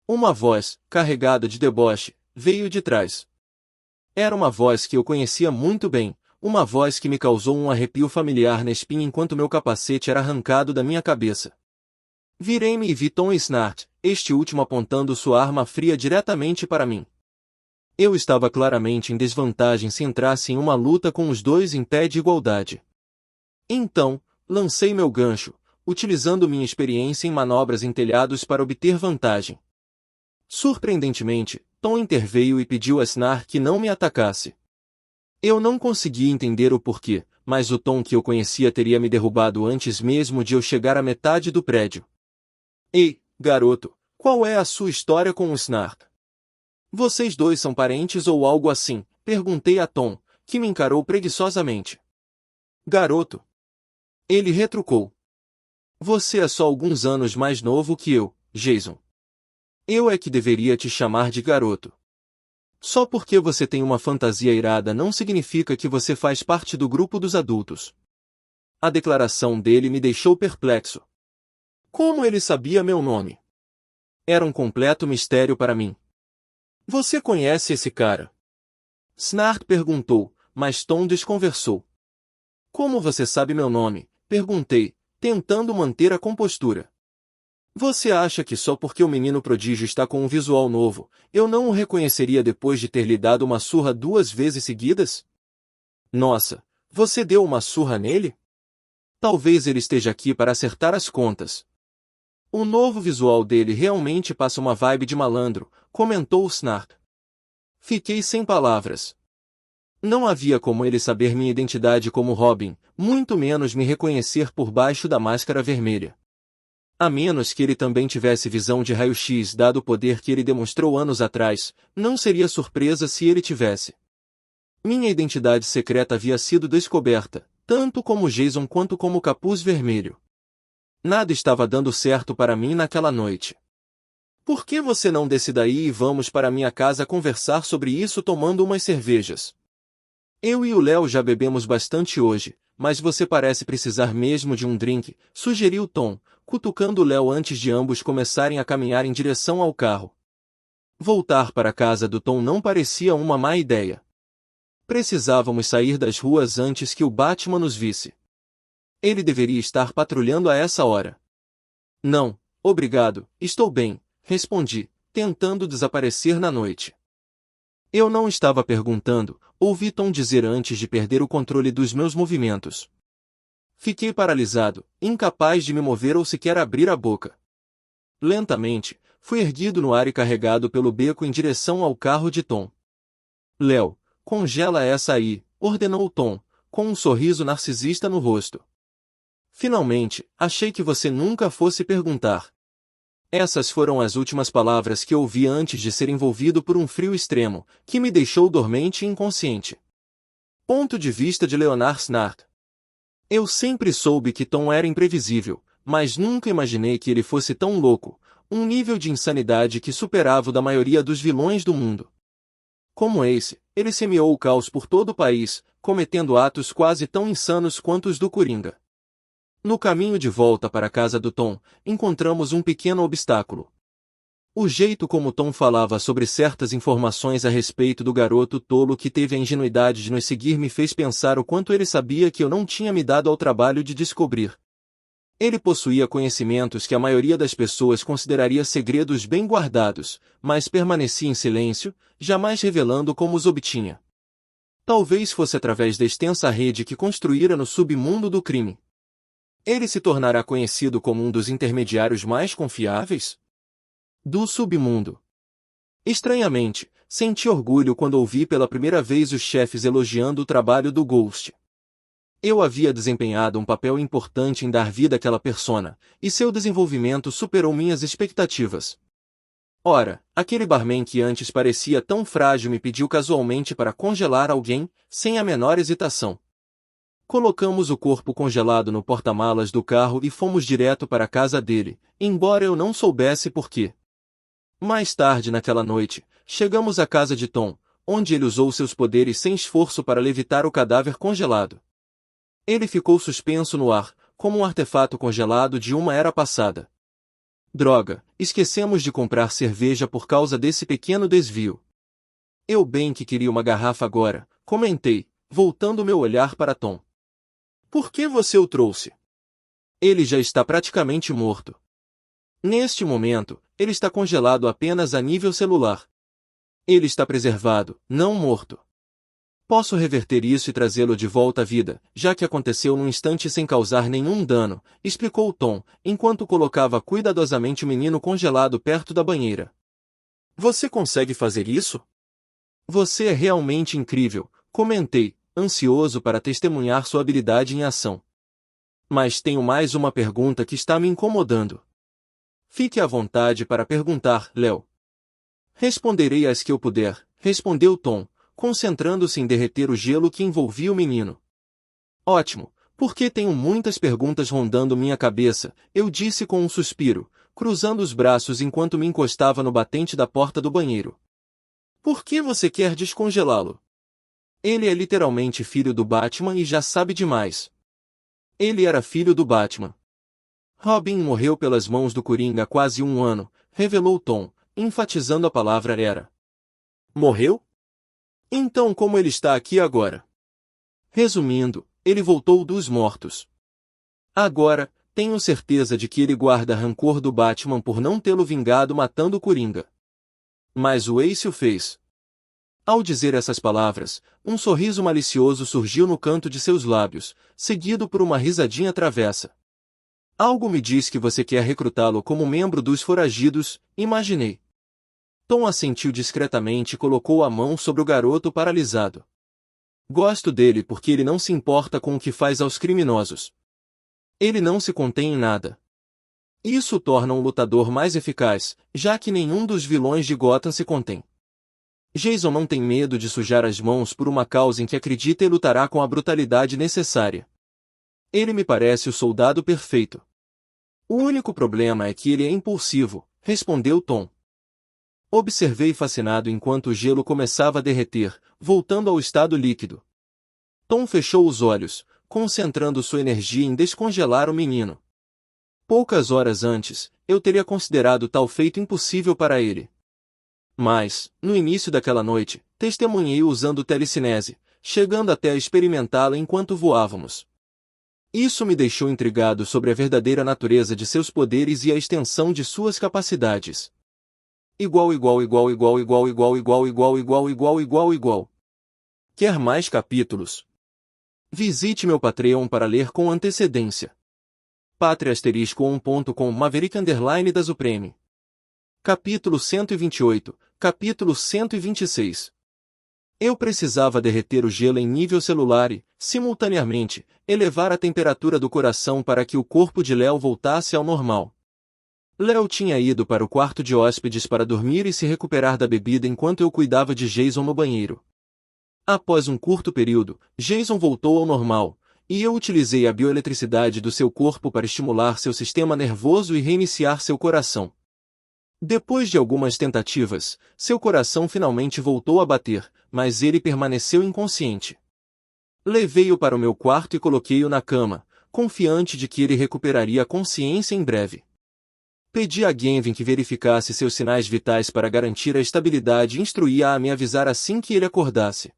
Uma voz, carregada de deboche, veio de trás. Era uma voz que eu conhecia muito bem, uma voz que me causou um arrepio familiar na espinha enquanto meu capacete era arrancado da minha cabeça. Virei-me e vi Tom Snart, este último apontando sua arma fria diretamente para mim. Eu estava claramente em desvantagem se entrasse em uma luta com os dois em pé de igualdade. Então, lancei meu gancho, utilizando minha experiência em manobras em telhados para obter vantagem. Surpreendentemente, Tom interveio e pediu a Snart que não me atacasse. Eu não conseguia entender o porquê, mas o Tom que eu conhecia teria me derrubado antes mesmo de eu chegar à metade do prédio. Ei, garoto, qual é a sua história com o Snart? Vocês dois são parentes ou algo assim? Perguntei a Tom, que me encarou preguiçosamente. Garoto. Ele retrucou. Você é só alguns anos mais novo que eu, Jason. Eu é que deveria te chamar de garoto. Só porque você tem uma fantasia irada não significa que você faz parte do grupo dos adultos. A declaração dele me deixou perplexo. Como ele sabia meu nome? Era um completo mistério para mim. Você conhece esse cara? Snart perguntou, mas Tom desconversou. Como você sabe meu nome? Perguntei, tentando manter a compostura. Você acha que só porque o menino prodígio está com um visual novo, eu não o reconheceria depois de ter lhe dado uma surra 2 vezes seguidas? Nossa, você deu uma surra nele? Talvez ele esteja aqui para acertar as contas. O novo visual dele realmente passa uma vibe de malandro, comentou Snart. Fiquei sem palavras. Não havia como ele saber minha identidade como Robin, muito menos me reconhecer por baixo da máscara vermelha. A menos que ele também tivesse visão de raio-x dado o poder que ele demonstrou anos atrás, não seria surpresa se ele tivesse. Minha identidade secreta havia sido descoberta, tanto como Jason quanto como o Capuz Vermelho. Nada estava dando certo para mim naquela noite. Por que você não desce daí e vamos para minha casa conversar sobre isso tomando umas cervejas? Eu e o Léo já bebemos bastante hoje, mas você parece precisar mesmo de um drink, sugeriu Tom, cutucando o Léo antes de ambos começarem a caminhar em direção ao carro. Voltar para a casa do Tom não parecia uma má ideia. Precisávamos sair das ruas antes que o Batman nos visse. Ele deveria estar patrulhando a essa hora. Não, obrigado, estou bem, respondi, tentando desaparecer na noite. Eu não estava perguntando, ouvi Tom dizer antes de perder o controle dos meus movimentos. Fiquei paralisado, incapaz de me mover ou sequer abrir a boca. Lentamente, fui erguido no ar e carregado pelo beco em direção ao carro de Tom. Léo, congela essa aí, ordenou Tom, com um sorriso narcisista no rosto. Finalmente, achei que você nunca fosse perguntar. Essas foram as últimas palavras que ouvi antes de ser envolvido por um frio extremo, que me deixou dormente e inconsciente. Ponto de vista de Leonard Snart. Eu sempre soube que Tom era imprevisível, mas nunca imaginei que ele fosse tão louco, um nível de insanidade que superava o da maioria dos vilões do mundo. Como Ace, ele semeou o caos por todo o país, cometendo atos quase tão insanos quanto os do Coringa. No caminho de volta para a casa do Tom, encontramos um pequeno obstáculo. O jeito como Tom falava sobre certas informações a respeito do garoto tolo que teve a ingenuidade de nos seguir me fez pensar o quanto ele sabia que eu não tinha me dado ao trabalho de descobrir. Ele possuía conhecimentos que a maioria das pessoas consideraria segredos bem guardados, mas permanecia em silêncio, jamais revelando como os obtinha. Talvez fosse através da extensa rede que construíra no submundo do crime. Ele se tornará conhecido como um dos intermediários mais confiáveis do submundo. Estranhamente, senti orgulho quando ouvi pela primeira vez os chefes elogiando o trabalho do Ghost. Eu havia desempenhado um papel importante em dar vida àquela persona, e seu desenvolvimento superou minhas expectativas. Ora, aquele barman que antes parecia tão frágil me pediu casualmente para congelar alguém, sem a menor hesitação. Colocamos o corpo congelado no porta-malas do carro e fomos direto para a casa dele, embora eu não soubesse por quê. Mais tarde naquela noite, chegamos à casa de Tom, onde ele usou seus poderes sem esforço para levitar o cadáver congelado. Ele ficou suspenso no ar, como um artefato congelado de uma era passada. Droga, esquecemos de comprar cerveja por causa desse pequeno desvio. Eu bem que queria uma garrafa agora, comentei, voltando meu olhar para Tom. Por que você o trouxe? Ele já está praticamente morto. Neste momento, ele está congelado apenas a nível celular. Ele está preservado, não morto. Posso reverter isso e trazê-lo de volta à vida, já que aconteceu num instante sem causar nenhum dano, explicou Tom, enquanto colocava cuidadosamente o menino congelado perto da banheira. Você consegue fazer isso? Você é realmente incrível, comentei, ansioso para testemunhar sua habilidade em ação. Mas tenho mais uma pergunta que está me incomodando. Fique à vontade para perguntar, Léo. Responderei as que eu puder, respondeu Tom, concentrando-se em derreter o gelo que envolvia o menino. Ótimo, porque tenho muitas perguntas rondando minha cabeça, eu disse com um suspiro, cruzando os braços enquanto me encostava no batente da porta do banheiro. Por que você quer descongelá-lo? Ele é literalmente filho do Batman e já sabe demais. Ele era filho do Batman. Robin morreu pelas mãos do Coringa há quase um ano, revelou Tom, enfatizando a palavra era. Morreu? Então como ele está aqui agora? Resumindo, ele voltou dos mortos. Agora, tenho certeza de que ele guarda rancor do Batman por não tê-lo vingado matando o Coringa. Mas o Ace o fez. Ao dizer essas palavras, um sorriso malicioso surgiu no canto de seus lábios, seguido por uma risadinha travessa. Algo me diz que você quer recrutá-lo como membro dos foragidos, imaginei. Tom assentiu discretamente e colocou a mão sobre o garoto paralisado. Gosto dele porque ele não se importa com o que faz aos criminosos. Ele não se contém em nada. Isso o torna um lutador mais eficaz, já que nenhum dos vilões de Gotham se contém. Jason não tem medo de sujar as mãos por uma causa em que acredita e lutará com a brutalidade necessária. Ele me parece o soldado perfeito. O único problema é que ele é impulsivo, respondeu Tom. Observei fascinado enquanto o gelo começava a derreter, voltando ao estado líquido. Tom fechou os olhos, concentrando sua energia em descongelar o menino. Poucas horas antes, eu teria considerado tal feito impossível para ele. Mas, no início daquela noite, testemunhei-o usando telecinese, chegando até a experimentá-la enquanto voávamos. Isso me deixou intrigado sobre a verdadeira natureza de seus poderes e a extensão de suas capacidades. Igual. Quer mais capítulos? Visite meu Patreon para ler com antecedência. Patreon.com Maverick da Supreme. Capítulo 128, capítulo 126. Eu precisava derreter o gelo em nível celular e, simultaneamente, elevar a temperatura do coração para que o corpo de Léo voltasse ao normal. Léo tinha ido para o quarto de hóspedes para dormir e se recuperar da bebida enquanto eu cuidava de Jason no banheiro. Após um curto período, Jason voltou ao normal, e eu utilizei a bioeletricidade do seu corpo para estimular seu sistema nervoso e reiniciar seu coração. Depois de algumas tentativas, seu coração finalmente voltou a bater, mas ele permaneceu inconsciente. Levei-o para o meu quarto e coloquei-o na cama, confiante de que ele recuperaria a consciência em breve. Pedi a Gavin que verificasse seus sinais vitais para garantir a estabilidade e instruí-a a me avisar assim que ele acordasse.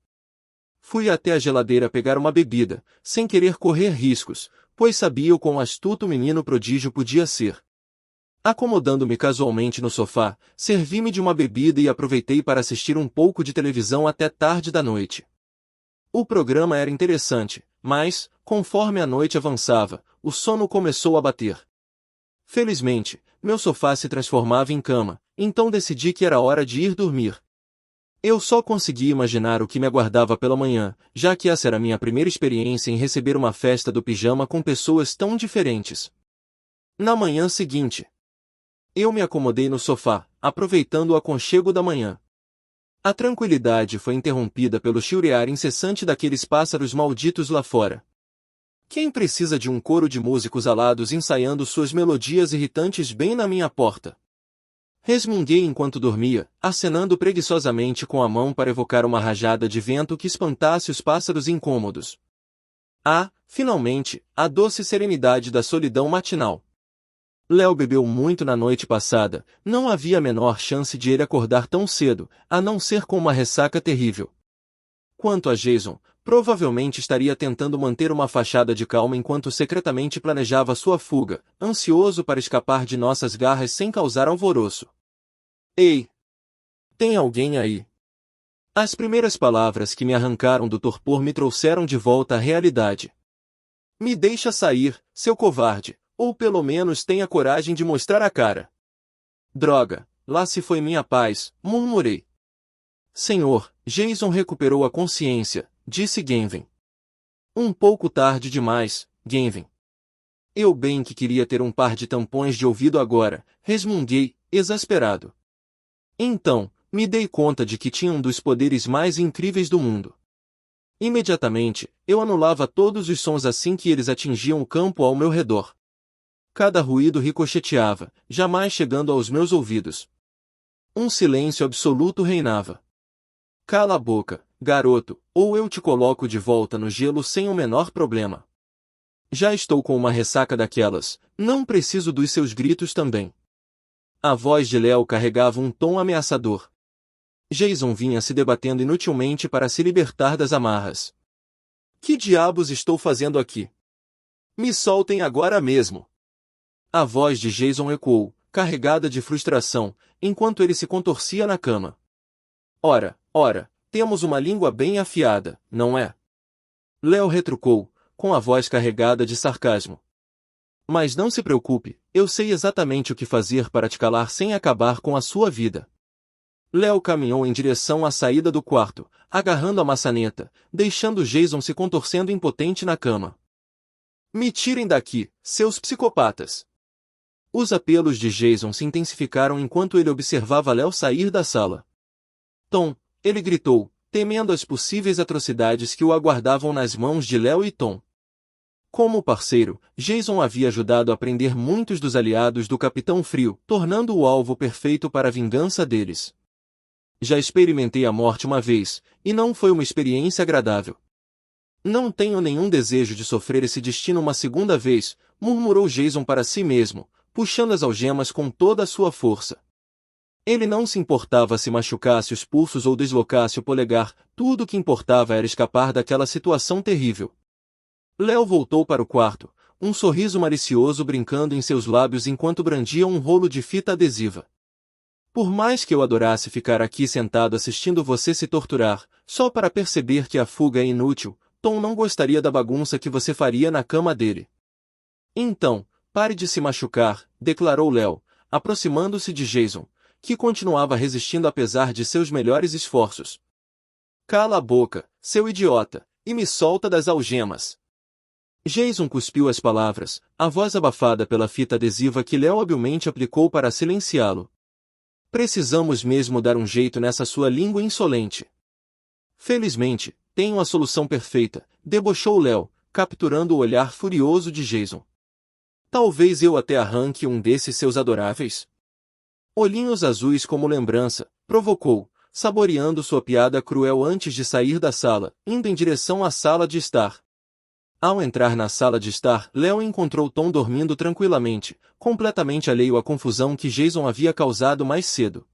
Fui até a geladeira pegar uma bebida, sem querer correr riscos, pois sabia o quão astuto o menino prodígio podia ser. Acomodando-me casualmente no sofá, servi-me de uma bebida e aproveitei para assistir um pouco de televisão até tarde da noite. O programa era interessante, mas, conforme a noite avançava, o sono começou a bater. Felizmente, meu sofá se transformava em cama, então decidi que era hora de ir dormir. Eu só consegui imaginar o que me aguardava pela manhã, já que essa era minha primeira experiência em receber uma festa do pijama com pessoas tão diferentes. Na manhã seguinte, eu me acomodei no sofá, aproveitando o aconchego da manhã. A tranquilidade foi interrompida pelo chilrear incessante daqueles pássaros malditos lá fora. Quem precisa de um coro de músicos alados ensaiando suas melodias irritantes bem na minha porta? Resmunguei enquanto dormia, acenando preguiçosamente com a mão para evocar uma rajada de vento que espantasse os pássaros incômodos. Ah, finalmente, a doce serenidade da solidão matinal. Léo bebeu muito na noite passada, não havia a menor chance de ele acordar tão cedo, a não ser com uma ressaca terrível. Quanto a Jason, provavelmente estaria tentando manter uma fachada de calma enquanto secretamente planejava sua fuga, ansioso para escapar de nossas garras sem causar alvoroço. Ei! Tem alguém aí? As primeiras palavras que me arrancaram do torpor me trouxeram de volta à realidade. Me deixa sair, seu covarde, ou pelo menos tenha coragem de mostrar a cara. Droga, lá se foi minha paz, murmurei. Senhor, Jason recuperou a consciência, disse Gavin. Um pouco tarde demais, Gavin. Eu bem que queria ter um par de tampões de ouvido agora, resmunguei, exasperado. Então, me dei conta de que tinha um dos poderes mais incríveis do mundo. Imediatamente, eu anulava todos os sons assim que eles atingiam o campo ao meu redor. Cada ruído ricocheteava, jamais chegando aos meus ouvidos. Um silêncio absoluto reinava. Cala a boca, garoto, ou eu te coloco de volta no gelo sem o menor problema. Já estou com uma ressaca daquelas, não preciso dos seus gritos também. A voz de Léo carregava um tom ameaçador. Jason vinha se debatendo inutilmente para se libertar das amarras. Que diabos estou fazendo aqui? Me soltem agora mesmo. A voz de Jason ecoou, carregada de frustração, enquanto ele se contorcia na cama. Ora, temos uma língua bem afiada, não é? Léo retrucou, com a voz carregada de sarcasmo. Mas não se preocupe, eu sei exatamente o que fazer para te calar sem acabar com a sua vida. Léo caminhou em direção à saída do quarto, agarrando a maçaneta, deixando Jason se contorcendo impotente na cama. Me tirem daqui, seus psicopatas! Os apelos de Jason se intensificaram enquanto ele observava Léo sair da sala. Tom, ele gritou, temendo as possíveis atrocidades que o aguardavam nas mãos de Léo e Tom. Como parceiro, Jason havia ajudado a prender muitos dos aliados do Capitão Frio, tornando o alvo perfeito para a vingança deles. Já experimentei a morte uma vez, e não foi uma experiência agradável. Não tenho nenhum desejo de sofrer esse destino uma segunda vez, murmurou Jason para si mesmo, puxando as algemas com toda a sua força. Ele não se importava se machucasse os pulsos ou deslocasse o polegar, tudo o que importava era escapar daquela situação terrível. Léo voltou para o quarto, um sorriso malicioso brincando em seus lábios enquanto brandia um rolo de fita adesiva. Por mais que eu adorasse ficar aqui sentado assistindo você se torturar, só para perceber que a fuga é inútil, Tom não gostaria da bagunça que você faria na cama dele. Então, pare de se machucar, declarou Léo, aproximando-se de Jason, que continuava resistindo apesar de seus melhores esforços. Cala a boca, seu idiota, e me solta das algemas. Jason cuspiu as palavras, a voz abafada pela fita adesiva que Léo habilmente aplicou para silenciá-lo. Precisamos mesmo dar um jeito nessa sua língua insolente. Felizmente, tenho a solução perfeita, debochou Léo, capturando o olhar furioso de Jason. Talvez eu até arranque um desses seus adoráveis. Olhinhos azuis como lembrança, provocou, saboreando sua piada cruel antes de sair da sala, indo em direção à sala de estar. Ao entrar na sala de estar, Léo encontrou Tom dormindo tranquilamente, completamente alheio à confusão que Jason havia causado mais cedo.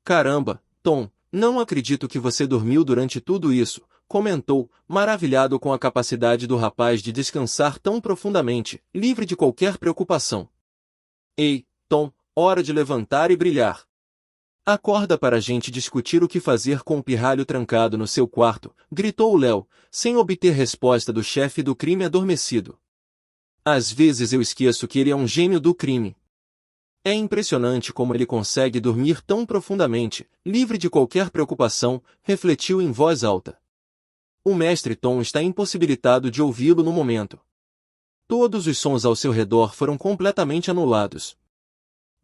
Caramba, Tom, não acredito que você dormiu durante tudo isso, comentou, maravilhado com a capacidade do rapaz de descansar tão profundamente, livre de qualquer preocupação. Ei, Tom, hora de levantar e brilhar. Acorda para a gente discutir o que fazer com o pirralho trancado no seu quarto, gritou Léo, sem obter resposta do chefe do crime adormecido. Às vezes eu esqueço que ele é um gênio do crime. É impressionante como ele consegue dormir tão profundamente, livre de qualquer preocupação, refletiu em voz alta. O mestre Tom está impossibilitado de ouvi-lo no momento. Todos os sons ao seu redor foram completamente anulados.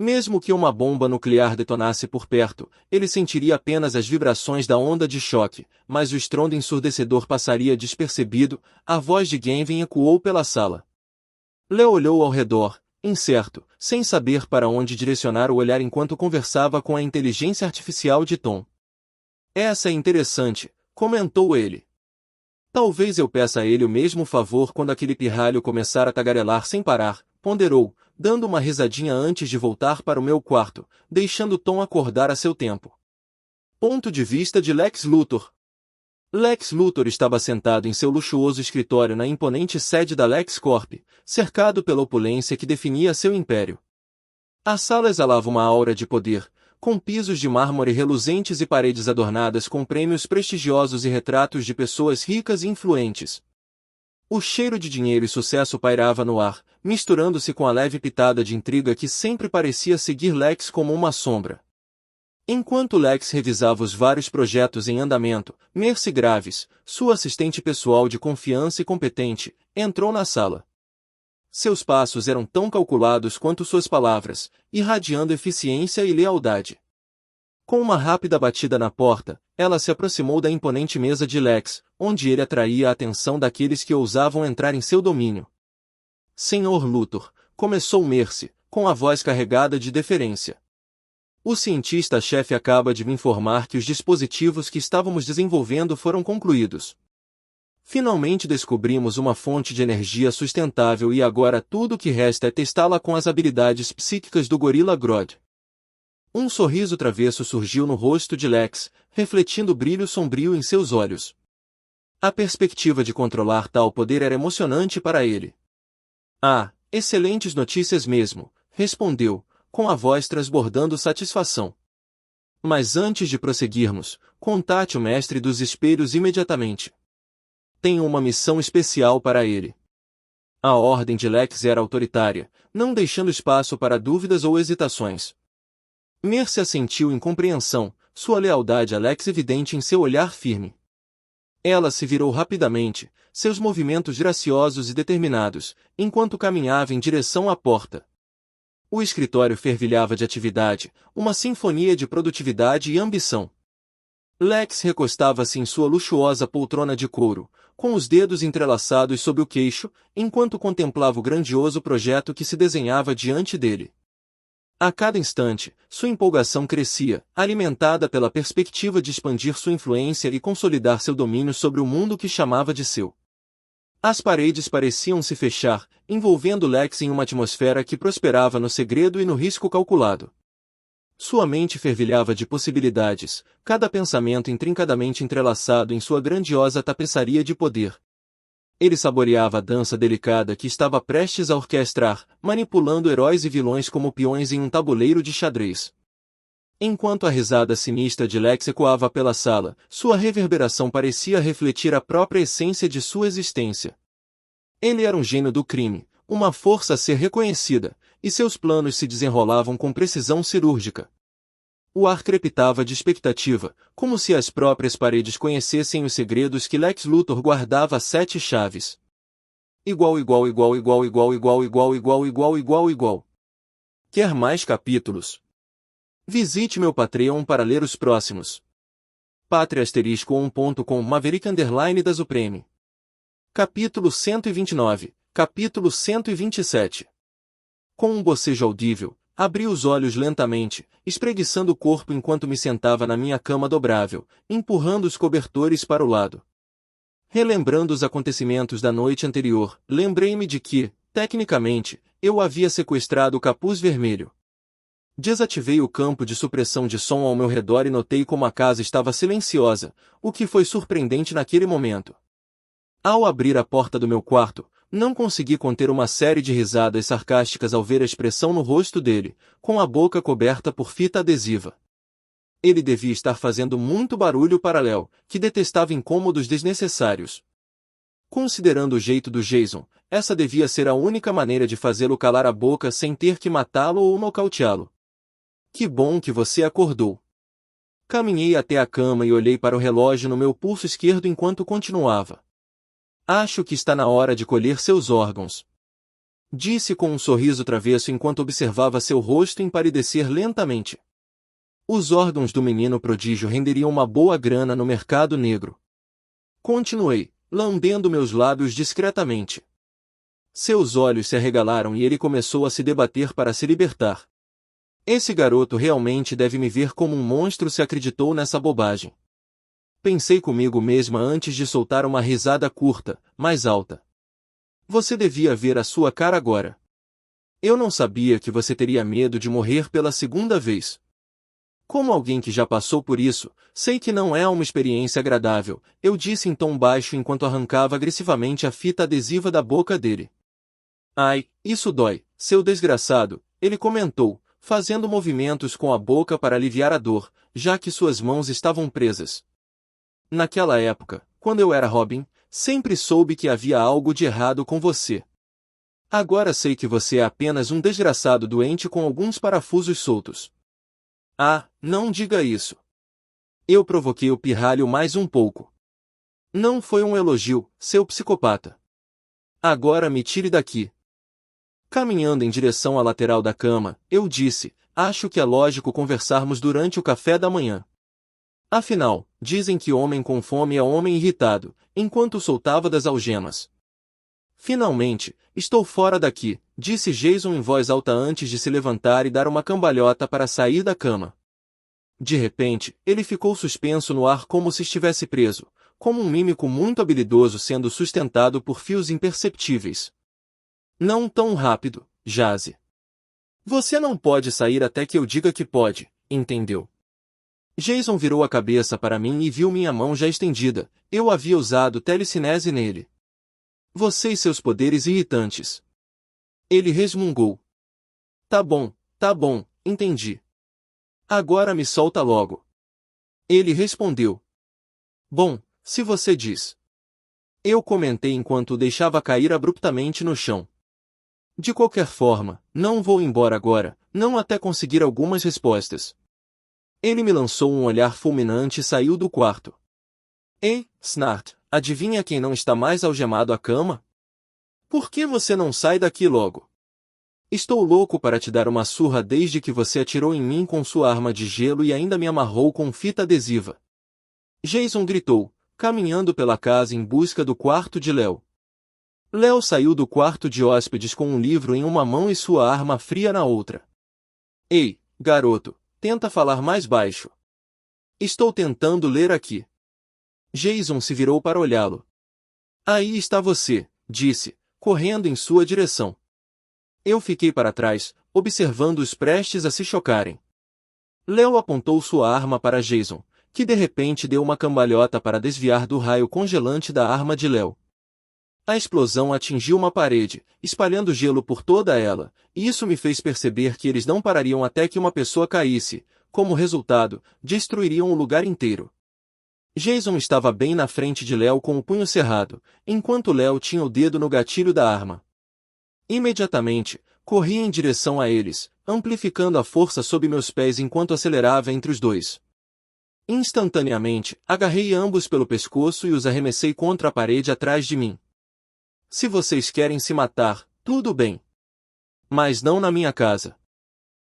Mesmo que uma bomba nuclear detonasse por perto, ele sentiria apenas as vibrações da onda de choque, mas o estrondo ensurdecedor passaria despercebido, a voz de Gavin ecoou pela sala. Léo olhou ao redor, incerto, sem saber para onde direcionar o olhar enquanto conversava com a inteligência artificial de Tom. Essa é interessante, comentou ele. Talvez eu peça a ele o mesmo favor quando aquele pirralho começar a tagarelar sem parar, ponderou, dando uma risadinha antes de voltar para o meu quarto, deixando Tom acordar a seu tempo. Ponto de vista de Lex Luthor. Lex Luthor estava sentado em seu luxuoso escritório na imponente sede da LexCorp, cercado pela opulência que definia seu império. A sala exalava uma aura de poder, com pisos de mármore reluzentes e paredes adornadas com prêmios prestigiosos e retratos de pessoas ricas e influentes. O cheiro de dinheiro e sucesso pairava no ar, misturando-se com a leve pitada de intriga que sempre parecia seguir Lex como uma sombra. Enquanto Lex revisava os vários projetos em andamento, Mercy Graves, sua assistente pessoal de confiança e competente, entrou na sala. Seus passos eram tão calculados quanto suas palavras, irradiando eficiência e lealdade. Com uma rápida batida na porta, ela se aproximou da imponente mesa de Lex, onde ele atraía a atenção daqueles que ousavam entrar em seu domínio. Senhor Luthor, começou Mercy, com a voz carregada de deferência. O cientista-chefe acaba de me informar que os dispositivos que estávamos desenvolvendo foram concluídos. Finalmente descobrimos uma fonte de energia sustentável e agora tudo o que resta é testá-la com as habilidades psíquicas do Gorila Grodd. Um sorriso travesso surgiu no rosto de Lex, refletindo brilho sombrio em seus olhos. A perspectiva de controlar tal poder era emocionante para ele. Ah, excelentes notícias mesmo, respondeu, com a voz transbordando satisfação. Mas antes de prosseguirmos, contate o mestre dos espelhos imediatamente. Tenho uma missão especial para ele. A ordem de Lex era autoritária, não deixando espaço para dúvidas ou hesitações. Mercy assentiu em compreensão, sua lealdade a Lex evidente em seu olhar firme. Ela se virou rapidamente, seus movimentos graciosos e determinados, enquanto caminhava em direção à porta. O escritório fervilhava de atividade, uma sinfonia de produtividade e ambição. Lex recostava-se em sua luxuosa poltrona de couro, com os dedos entrelaçados sob o queixo, enquanto contemplava o grandioso projeto que se desenhava diante dele. A cada instante, sua empolgação crescia, alimentada pela perspectiva de expandir sua influência e consolidar seu domínio sobre o mundo que chamava de seu. As paredes pareciam se fechar, envolvendo Lex em uma atmosfera que prosperava no segredo e no risco calculado. Sua mente fervilhava de possibilidades, cada pensamento intrincadamente entrelaçado em sua grandiosa tapeçaria de poder. Ele saboreava a dança delicada que estava prestes a orquestrar, manipulando heróis e vilões como peões em um tabuleiro de xadrez. Enquanto a risada sinistra de Lex ecoava pela sala, sua reverberação parecia refletir a própria essência de sua existência. Ele era um gênio do crime, uma força a ser reconhecida, e seus planos se desenrolavam com precisão cirúrgica. O ar crepitava de expectativa, como se as próprias paredes conhecessem os segredos que Lex Luthor guardava a 7 chaves. Igual. Quer mais capítulos? Visite meu Patreon para ler os próximos. Patreon.com Maverick da Supreme. Capítulo 129, capítulo 127. Com um bocejo audível, abri os olhos lentamente, espreguiçando o corpo enquanto me sentava na minha cama dobrável, empurrando os cobertores para o lado. Relembrando os acontecimentos da noite anterior, lembrei-me de que, tecnicamente, eu havia sequestrado o Capuz Vermelho. Desativei o campo de supressão de som ao meu redor e notei como a casa estava silenciosa, o que foi surpreendente naquele momento. Ao abrir a porta do meu quarto, não consegui conter uma série de risadas sarcásticas ao ver a expressão no rosto dele, com a boca coberta por fita adesiva. Ele devia estar fazendo muito barulho para Léo, que detestava incômodos desnecessários. Considerando o jeito do Jason, essa devia ser a única maneira de fazê-lo calar a boca sem ter que matá-lo ou nocauteá-lo. Que bom que você acordou. Caminhei até a cama e olhei para o relógio no meu pulso esquerdo enquanto continuava. Acho que está na hora de colher seus órgãos. Disse com um sorriso travesso enquanto observava seu rosto empalidecer lentamente. Os órgãos do menino prodígio renderiam uma boa grana no mercado negro. Continuei, lambendo meus lábios discretamente. Seus olhos se arregalaram e ele começou a se debater para se libertar. Esse garoto realmente deve me ver como um monstro, se acreditou nessa bobagem. Pensei comigo mesma antes de soltar uma risada curta, mais alta. Você devia ver a sua cara agora. Eu não sabia que você teria medo de morrer pela segunda vez. Como alguém que já passou por isso, sei que não é uma experiência agradável, eu disse em tom baixo enquanto arrancava agressivamente a fita adesiva da boca dele. Ai, isso dói, seu desgraçado, ele comentou, fazendo movimentos com a boca para aliviar a dor, já que suas mãos estavam presas. Naquela época, quando eu era Robin, sempre soube que havia algo de errado com você. Agora sei que você é apenas um desgraçado doente com alguns parafusos soltos. Ah, não diga isso. Eu provoquei o pirralho mais um pouco. Não foi um elogio, seu psicopata. Agora me tire daqui. Caminhando em direção à lateral da cama, eu disse, acho que é lógico conversarmos durante o café da manhã. Afinal, dizem que homem com fome é homem irritado, enquanto soltava das algemas. Finalmente, estou fora daqui, disse Jason em voz alta antes de se levantar e dar uma cambalhota para sair da cama. De repente, ele ficou suspenso no ar como se estivesse preso, como um mímico muito habilidoso sendo sustentado por fios imperceptíveis. Não tão rápido, Jazzy. Você não pode sair até que eu diga que pode, entendeu? Jason virou a cabeça para mim e viu minha mão já estendida. Eu havia usado telecinese nele. Você e seus poderes irritantes. Ele resmungou. Tá bom, entendi. Agora me solta logo. Ele respondeu. Bom, se você diz. Eu comentei enquanto o deixava cair abruptamente no chão. De qualquer forma, não vou embora agora, não até conseguir algumas respostas. Ele me lançou um olhar fulminante e saiu do quarto. Ei, Snart, adivinha quem não está mais algemado à cama? Por que você não sai daqui logo? Estou louco para te dar uma surra desde que você atirou em mim com sua arma de gelo e ainda me amarrou com fita adesiva. Jason gritou, caminhando pela casa em busca do quarto de Léo. Léo saiu do quarto de hóspedes com um livro em uma mão e sua arma fria na outra. Ei, garoto, tenta falar mais baixo. Estou tentando ler aqui. Jason se virou para olhá-lo. Aí está você, disse, correndo em sua direção. Eu fiquei para trás, observando-os prestes a se chocarem. Léo apontou sua arma para Jason, que de repente deu uma cambalhota para desviar do raio congelante da arma de Léo. A explosão atingiu uma parede, espalhando gelo por toda ela, e isso me fez perceber que eles não parariam até que uma pessoa caísse. Como resultado, destruiriam o lugar inteiro. Jason estava bem na frente de Léo com o punho cerrado, enquanto Léo tinha o dedo no gatilho da arma. Imediatamente, corri em direção a eles, amplificando a força sob meus pés enquanto acelerava entre os dois. Instantaneamente, agarrei ambos pelo pescoço e os arremessei contra a parede atrás de mim. Se vocês querem se matar, tudo bem. Mas não na minha casa.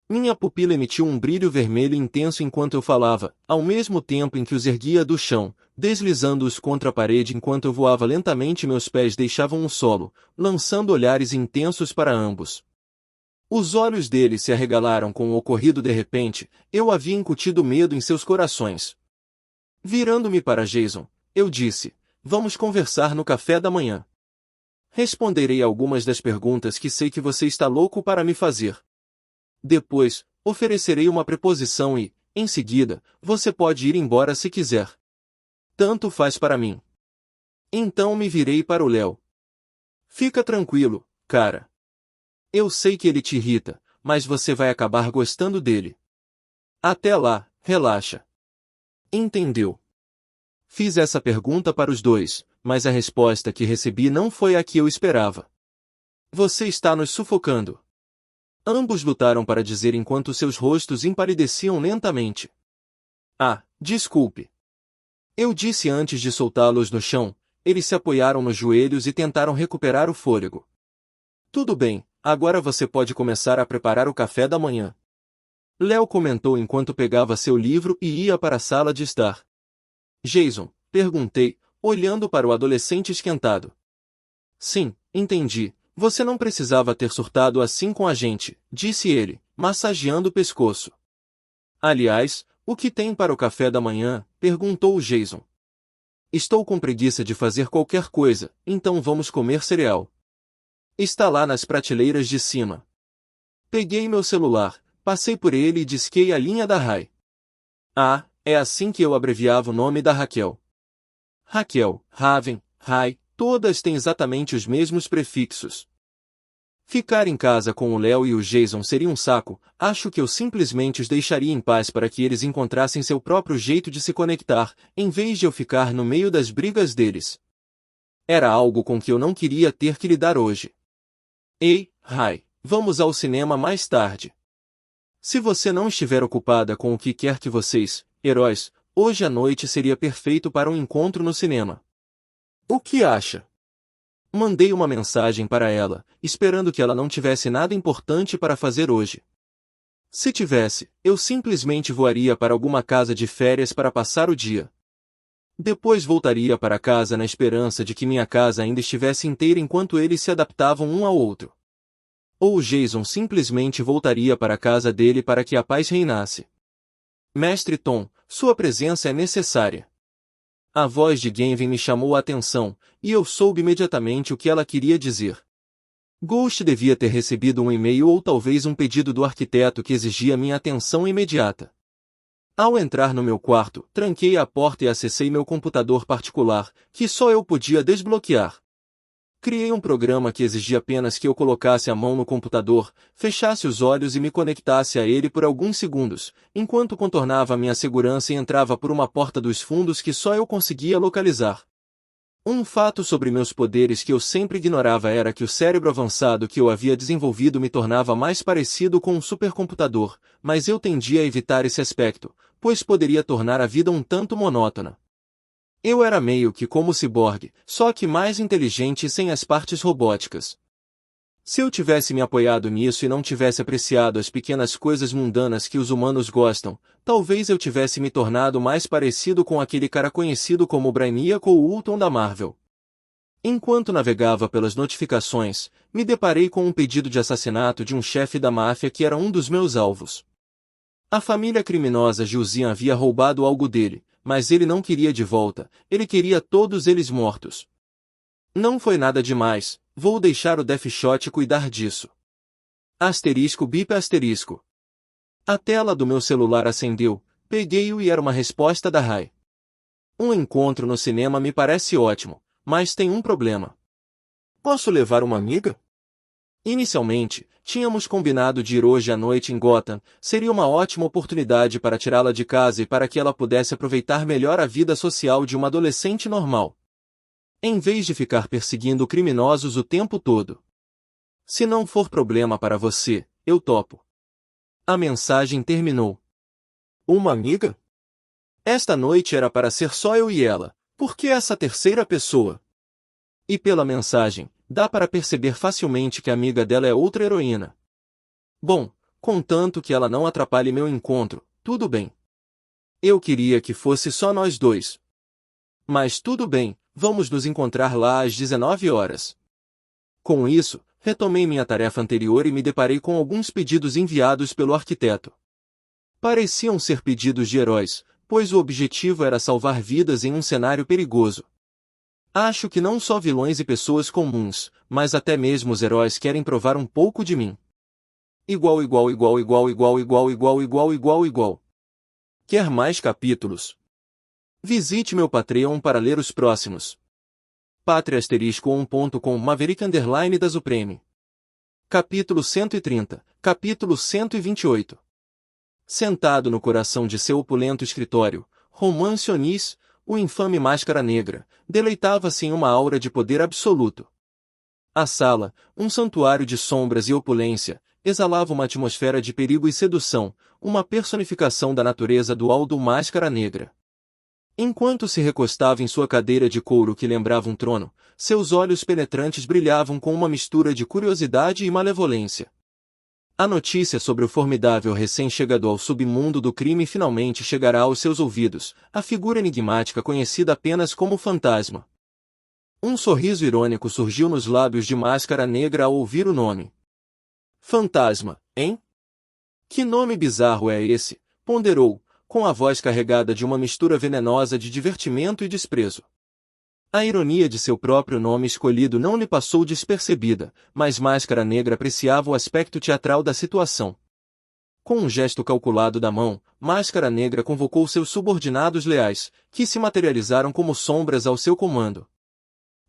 Minha pupila emitiu um brilho vermelho intenso enquanto eu falava, ao mesmo tempo em que os erguia do chão, deslizando-os contra a parede enquanto eu voava lentamente. Meus pés deixavam o solo, lançando olhares intensos para ambos. Os olhos deles se arregalaram com o ocorrido. De repente, eu havia incutido medo em seus corações. Virando-me para Jason, eu disse, vamos conversar no café da manhã. Responderei algumas das perguntas que sei que você está louco para me fazer. Depois, oferecerei uma preposição e, em seguida, você pode ir embora se quiser. Tanto faz para mim. Então me virei para o Léo. Fica tranquilo, cara. Eu sei que ele te irrita, mas você vai acabar gostando dele. Até lá, relaxa. Entendeu? Fiz essa pergunta para os dois, mas a resposta que recebi não foi a que eu esperava. Você está nos sufocando. Ambos lutaram para dizer enquanto seus rostos empalideciam lentamente. Ah, desculpe. Eu disse antes de soltá-los no chão. Eles se apoiaram nos joelhos e tentaram recuperar o fôlego. Tudo bem, agora você pode começar a preparar o café da manhã. Léo comentou enquanto pegava seu livro e ia para a sala de estar. Jason, perguntei, olhando para o adolescente esquentado. Sim, entendi. Você não precisava ter surtado assim com a gente, disse ele, massageando o pescoço. Aliás, o que tem para o café da manhã? Perguntou Jason. Estou com preguiça de fazer qualquer coisa, então vamos comer cereal. Está lá nas prateleiras de cima. Peguei meu celular, passei por ele e disquei a linha da Rai. Ah, é assim que eu abreviava o nome da Raquel. Raquel, Raven, Rai, todas têm exatamente os mesmos prefixos. Ficar em casa com o Léo e o Jason seria um saco. Acho que eu simplesmente os deixaria em paz para que eles encontrassem seu próprio jeito de se conectar, em vez de eu ficar no meio das brigas deles. Era algo com que eu não queria ter que lidar hoje. Ei, Rai, vamos ao cinema mais tarde. Se você não estiver ocupada com o que quer que vocês, heróis, hoje à noite seria perfeito para um encontro no cinema. O que acha? Mandei uma mensagem para ela, esperando que ela não tivesse nada importante para fazer hoje. Se tivesse, eu simplesmente voaria para alguma casa de férias para passar o dia. Depois voltaria para casa na esperança de que minha casa ainda estivesse inteira enquanto eles se adaptavam um ao outro. Ou o Jason simplesmente voltaria para a casa dele para que a paz reinasse. Mestre Tom, sua presença é necessária. A voz de Genvin me chamou a atenção, e eu soube imediatamente o que ela queria dizer. Ghost devia ter recebido um e-mail ou talvez um pedido do arquiteto que exigia minha atenção imediata. Ao entrar no meu quarto, tranquei a porta e acessei meu computador particular, que só eu podia desbloquear. Criei um programa que exigia apenas que eu colocasse a mão no computador, fechasse os olhos e me conectasse a ele por alguns segundos, enquanto contornava minha segurança e entrava por uma porta dos fundos que só eu conseguia localizar. Um fato sobre meus poderes que eu sempre ignorava era que o cérebro avançado que eu havia desenvolvido me tornava mais parecido com um supercomputador, mas eu tendia a evitar esse aspecto, pois poderia tornar a vida um tanto monótona. Eu era meio que como o ciborgue, só que mais inteligente e sem as partes robóticas. Se eu tivesse me apoiado nisso e não tivesse apreciado as pequenas coisas mundanas que os humanos gostam, talvez eu tivesse me tornado mais parecido com aquele cara conhecido como Brainiac ou Ultron da Marvel. Enquanto navegava pelas notificações, me deparei com um pedido de assassinato de um chefe da máfia que era um dos meus alvos. A família criminosa Gilzian havia roubado algo dele, mas ele não queria de volta, ele queria todos eles mortos. Não foi nada demais, vou deixar o Deathshot cuidar disso. Asterisco bip asterisco. A tela do meu celular acendeu, peguei-o e era uma resposta da Rai. Um encontro no cinema me parece ótimo, mas tem um problema. Posso levar uma amiga? Inicialmente, tínhamos combinado de ir hoje à noite em Gotham, seria uma ótima oportunidade para tirá-la de casa e para que ela pudesse aproveitar melhor a vida social de uma adolescente normal. Em vez de ficar perseguindo criminosos o tempo todo. Se não for problema para você, eu topo. A mensagem terminou. Uma amiga? Esta noite era para ser só eu e ela, por que essa terceira pessoa? E pela mensagem, dá para perceber facilmente que a amiga dela é outra heroína. Bom, contanto que ela não atrapalhe meu encontro, tudo bem. Eu queria que fosse só nós dois. Mas tudo bem, vamos nos encontrar lá às 19 horas. Com isso, retomei minha tarefa anterior e me deparei com alguns pedidos enviados pelo arquiteto. Pareciam ser pedidos de heróis, pois o objetivo era salvar vidas em um cenário perigoso. Acho que não só vilões e pessoas comuns, mas até mesmo os heróis querem provar um pouco de mim. Igual. Quer mais capítulos? Visite meu Patreon para ler os próximos. Patreon.com Maverick_ da Supreme. Capítulo 130, capítulo 128. Sentado no coração de seu opulento escritório, Romance Onis, o infame Máscara Negra, deleitava-se em uma aura de poder absoluto. A sala, um santuário de sombras e opulência, exalava uma atmosfera de perigo e sedução, uma personificação da natureza dual do Máscara Negra. Enquanto se recostava em sua cadeira de couro que lembrava um trono, seus olhos penetrantes brilhavam com uma mistura de curiosidade e malevolência. A notícia sobre o formidável recém-chegado ao submundo do crime finalmente chegará aos seus ouvidos, a figura enigmática conhecida apenas como Fantasma. Um sorriso irônico surgiu nos lábios de Máscara Negra ao ouvir o nome. Fantasma, hein? Que nome bizarro é esse? Ponderou, com a voz carregada de uma mistura venenosa de divertimento e desprezo. A ironia de seu próprio nome escolhido não lhe passou despercebida, mas Máscara Negra apreciava o aspecto teatral da situação. Com um gesto calculado da mão, Máscara Negra convocou seus subordinados leais, que se materializaram como sombras ao seu comando.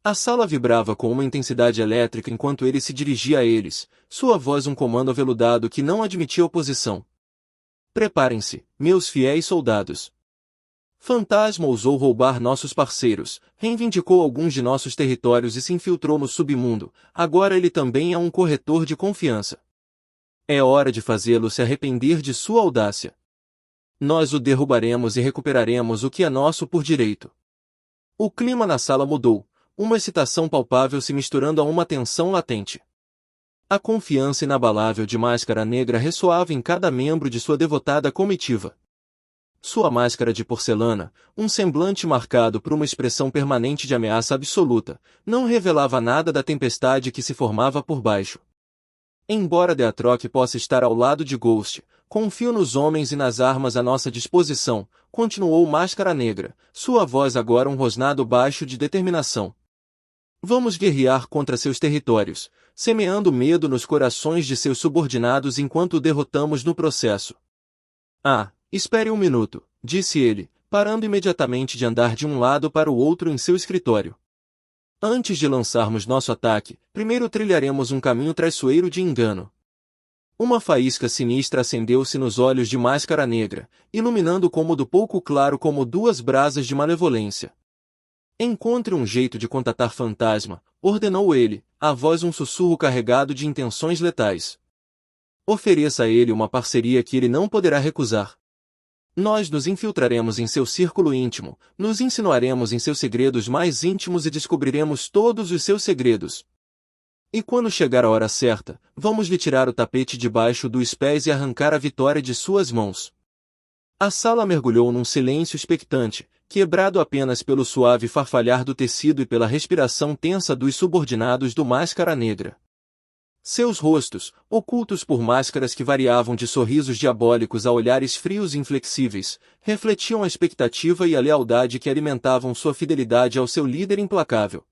A sala vibrava com uma intensidade elétrica enquanto ele se dirigia a eles, sua voz um comando aveludado que não admitia oposição. Preparem-se, meus fiéis soldados. Fantasma ousou roubar nossos parceiros, reivindicou alguns de nossos territórios e se infiltrou no submundo, agora ele também é um corretor de confiança. É hora de fazê-lo se arrepender de sua audácia. Nós o derrubaremos e recuperaremos o que é nosso por direito. O clima na sala mudou, uma excitação palpável se misturando a uma tensão latente. A confiança inabalável de Máscara Negra ressoava em cada membro de sua devotada comitiva. Sua máscara de porcelana, um semblante marcado por uma expressão permanente de ameaça absoluta, não revelava nada da tempestade que se formava por baixo. Embora Deatroc possa estar ao lado de Ghost, confio nos homens e nas armas à nossa disposição, continuou Máscara Negra, sua voz agora um rosnado baixo de determinação. Vamos guerrear contra seus territórios, semeando medo nos corações de seus subordinados enquanto o derrotamos no processo. Ah, espere um minuto, disse ele, parando imediatamente de andar de um lado para o outro em seu escritório. Antes de lançarmos nosso ataque, primeiro trilharemos um caminho traiçoeiro de engano. Uma faísca sinistra acendeu-se nos olhos de Máscara Negra, iluminando o cômodo pouco claro como duas brasas de malevolência. Encontre um jeito de contatar Fantasma, ordenou ele, a voz um sussurro carregado de intenções letais. Ofereça a ele uma parceria que ele não poderá recusar. Nós nos infiltraremos em seu círculo íntimo, nos insinuaremos em seus segredos mais íntimos e descobriremos todos os seus segredos. E quando chegar a hora certa, vamos lhe tirar o tapete debaixo dos pés e arrancar a vitória de suas mãos. A sala mergulhou num silêncio expectante, quebrado apenas pelo suave farfalhar do tecido e pela respiração tensa dos subordinados do Máscara Negra. Seus rostos, ocultos por máscaras que variavam de sorrisos diabólicos a olhares frios e inflexíveis, refletiam a expectativa e a lealdade que alimentavam sua fidelidade ao seu líder implacável.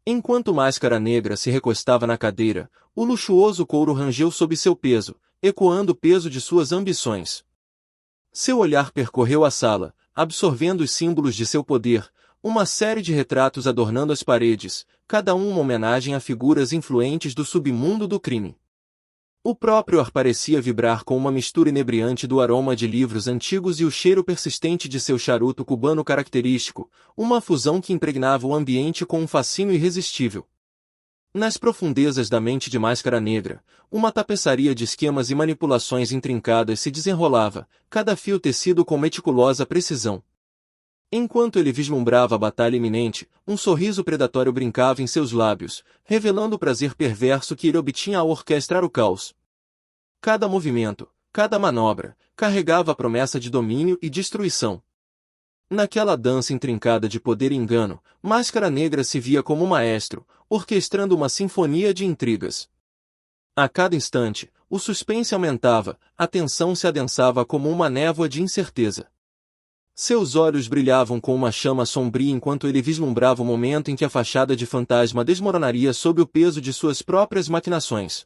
Enquanto Máscara Negra se recostava na cadeira, o luxuoso couro rangeu sob seu peso, ecoando o peso de suas ambições. Seu olhar percorreu a sala, absorvendo os símbolos de seu poder, uma série de retratos adornando as paredes, cada um uma homenagem a figuras influentes do submundo do crime. O próprio ar parecia vibrar com uma mistura inebriante do aroma de livros antigos e o cheiro persistente de seu charuto cubano característico, uma fusão que impregnava o ambiente com um fascínio irresistível. Nas profundezas da mente de Máscara Negra, uma tapeçaria de esquemas e manipulações intrincadas se desenrolava, cada fio tecido com meticulosa precisão. Enquanto ele vislumbrava a batalha iminente, um sorriso predatório brincava em seus lábios, revelando o prazer perverso que ele obtinha ao orquestrar o caos. Cada movimento, cada manobra, carregava a promessa de domínio e destruição. Naquela dança intrincada de poder e engano, Máscara Negra se via como um maestro, orquestrando uma sinfonia de intrigas. A cada instante, o suspense aumentava, a tensão se adensava como uma névoa de incerteza. Seus olhos brilhavam com uma chama sombria enquanto ele vislumbrava o momento em que a fachada de fantasma desmoronaria sob o peso de suas próprias maquinações.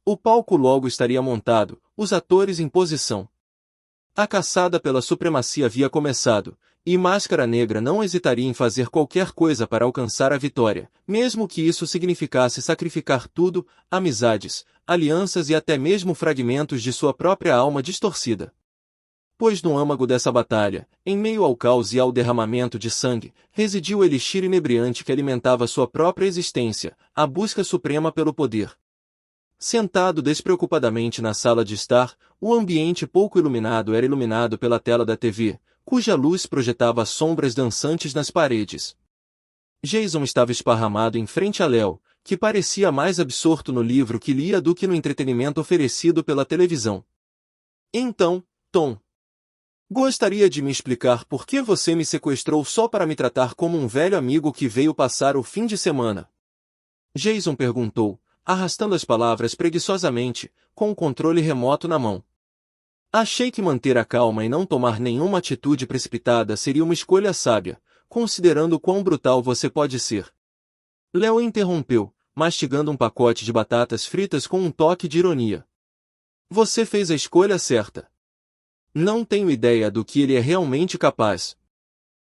O palco logo estaria montado, os atores em posição. A caçada pela supremacia havia começado, e Máscara Negra não hesitaria em fazer qualquer coisa para alcançar a vitória, mesmo que isso significasse sacrificar tudo, amizades, alianças e até mesmo fragmentos de sua própria alma distorcida. Pois no âmago dessa batalha, em meio ao caos e ao derramamento de sangue, residia o elixir inebriante que alimentava sua própria existência, a busca suprema pelo poder. Sentado despreocupadamente na sala de estar, o ambiente pouco iluminado era iluminado pela tela da TV, cuja luz projetava sombras dançantes nas paredes. Jason estava esparramado em frente a Léo, que parecia mais absorto no livro que lia do que no entretenimento oferecido pela televisão. Então, Tom, gostaria de me explicar por que você me sequestrou só para me tratar como um velho amigo que veio passar o fim de semana? Jason perguntou, arrastando as palavras preguiçosamente, com o controle remoto na mão. Achei que manter a calma e não tomar nenhuma atitude precipitada seria uma escolha sábia, considerando quão brutal você pode ser. Léo interrompeu, mastigando um pacote de batatas fritas com um toque de ironia. Você fez a escolha certa. Não tenho ideia do que ele é realmente capaz.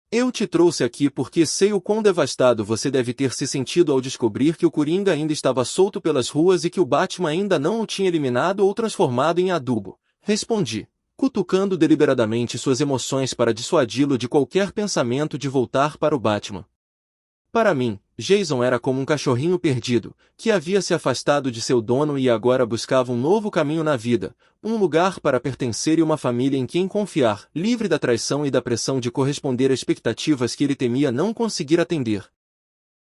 Eu te trouxe aqui porque sei o quão devastado você deve ter se sentido ao descobrir que o Coringa ainda estava solto pelas ruas e que o Batman ainda não o tinha eliminado ou transformado em adubo, respondi, cutucando deliberadamente suas emoções para dissuadi-lo de qualquer pensamento de voltar para o Batman. Para mim, Jason era como um cachorrinho perdido, que havia se afastado de seu dono e agora buscava um novo caminho na vida, um lugar para pertencer e uma família em quem confiar, livre da traição e da pressão de corresponder a expectativas que ele temia não conseguir atender.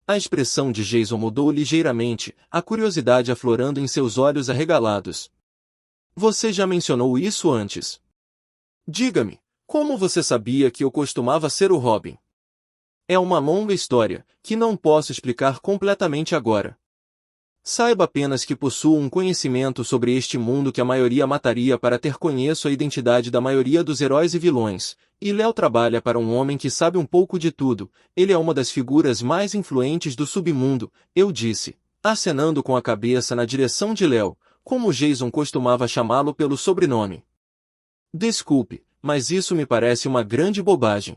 A expressão de Jason mudou ligeiramente, a curiosidade aflorando em seus olhos arregalados. Você já mencionou isso antes. Diga-me, como você sabia que eu costumava ser o Robin? É uma longa história, que não posso explicar completamente agora. Saiba apenas que possuo um conhecimento sobre este mundo que a maioria mataria para ter conheço a identidade da maioria dos heróis e vilões, e Léo trabalha para um homem que sabe um pouco de tudo, ele é uma das figuras mais influentes do submundo, eu disse, acenando com a cabeça na direção de Léo, como Jason costumava chamá-lo pelo sobrenome. Desculpe, mas isso me parece uma grande bobagem.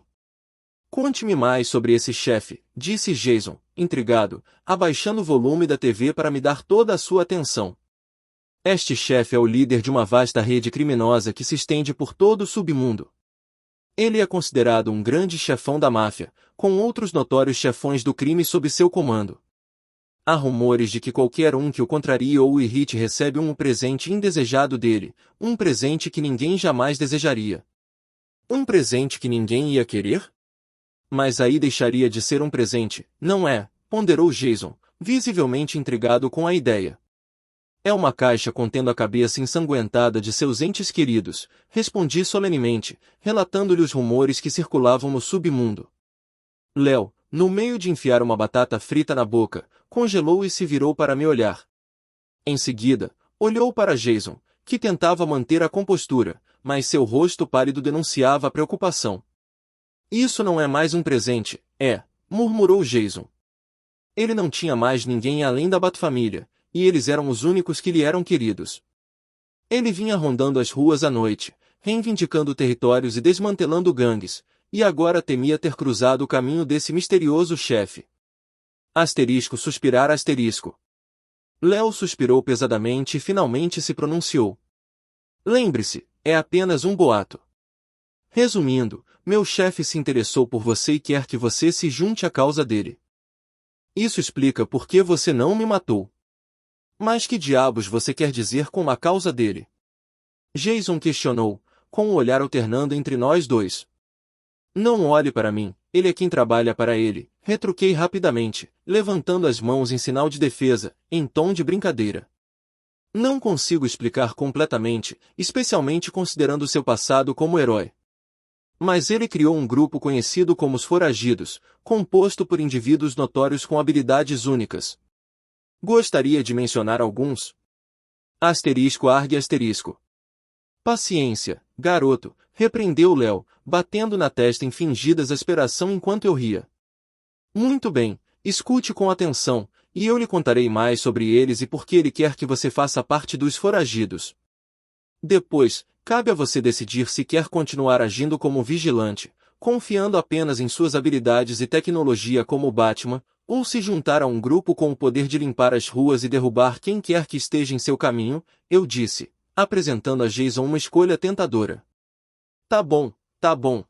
Conte-me mais sobre esse chefe, disse Jason, intrigado, abaixando o volume da TV para me dar toda a sua atenção. Este chefe é o líder de uma vasta rede criminosa que se estende por todo o submundo. Ele é considerado um grande chefão da máfia, com outros notórios chefões do crime sob seu comando. Há rumores de que qualquer um que o contrarie ou o irrite recebe um presente indesejado dele, um presente que ninguém jamais desejaria. Um presente que ninguém ia querer? Mas aí deixaria de ser um presente, não é? Ponderou Jason, visivelmente intrigado com a ideia. É uma caixa contendo a cabeça ensanguentada de seus entes queridos, respondi solenemente, relatando-lhe os rumores que circulavam no submundo. Léo, no meio de enfiar uma batata frita na boca, congelou e se virou para me olhar. Em seguida, olhou para Jason, que tentava manter a compostura, mas seu rosto pálido denunciava a preocupação. Isso não é mais um presente, murmurou Jason. Ele não tinha mais ninguém além da Batfamília, e eles eram os únicos que lhe eram queridos. Ele vinha rondando as ruas à noite, reivindicando territórios e desmantelando gangues, e agora temia ter cruzado o caminho desse misterioso chefe. Asterisco suspirar asterisco. Léo suspirou pesadamente e finalmente se pronunciou. Lembre-se, é apenas um boato. Resumindo, meu chefe se interessou por você e quer que você se junte à causa dele. Isso explica por que você não me matou. Mas que diabos você quer dizer com a causa dele? Jason questionou, com o olhar alternando entre nós dois. Não olhe para mim, ele é quem trabalha para ele, retruquei rapidamente, levantando as mãos em sinal de defesa, em tom de brincadeira. Não consigo explicar completamente, especialmente considerando seu passado como herói. Mas ele criou um grupo conhecido como os Foragidos, composto por indivíduos notórios com habilidades únicas. Gostaria de mencionar alguns? Asterisco argue asterisco. Paciência, garoto, repreendeu Léo, batendo na testa em fingida exasperação enquanto eu ria. Muito bem, escute com atenção, e eu lhe contarei mais sobre eles e por que ele quer que você faça parte dos Foragidos. Depois, cabe a você decidir se quer continuar agindo como vigilante, confiando apenas em suas habilidades e tecnologia como Batman, ou se juntar a um grupo com o poder de limpar as ruas e derrubar quem quer que esteja em seu caminho, eu disse, apresentando a Jason uma escolha tentadora. Tá bom, tá bom.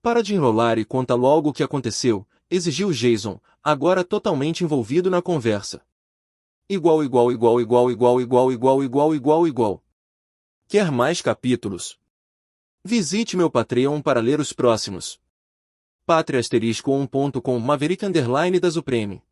Para de enrolar e conta logo o que aconteceu, exigiu Jason, agora totalmente envolvido na conversa. Igual. Quer mais capítulos? Visite meu Patreon para ler os próximos. Patreon*1.com Maverick _ da Supreme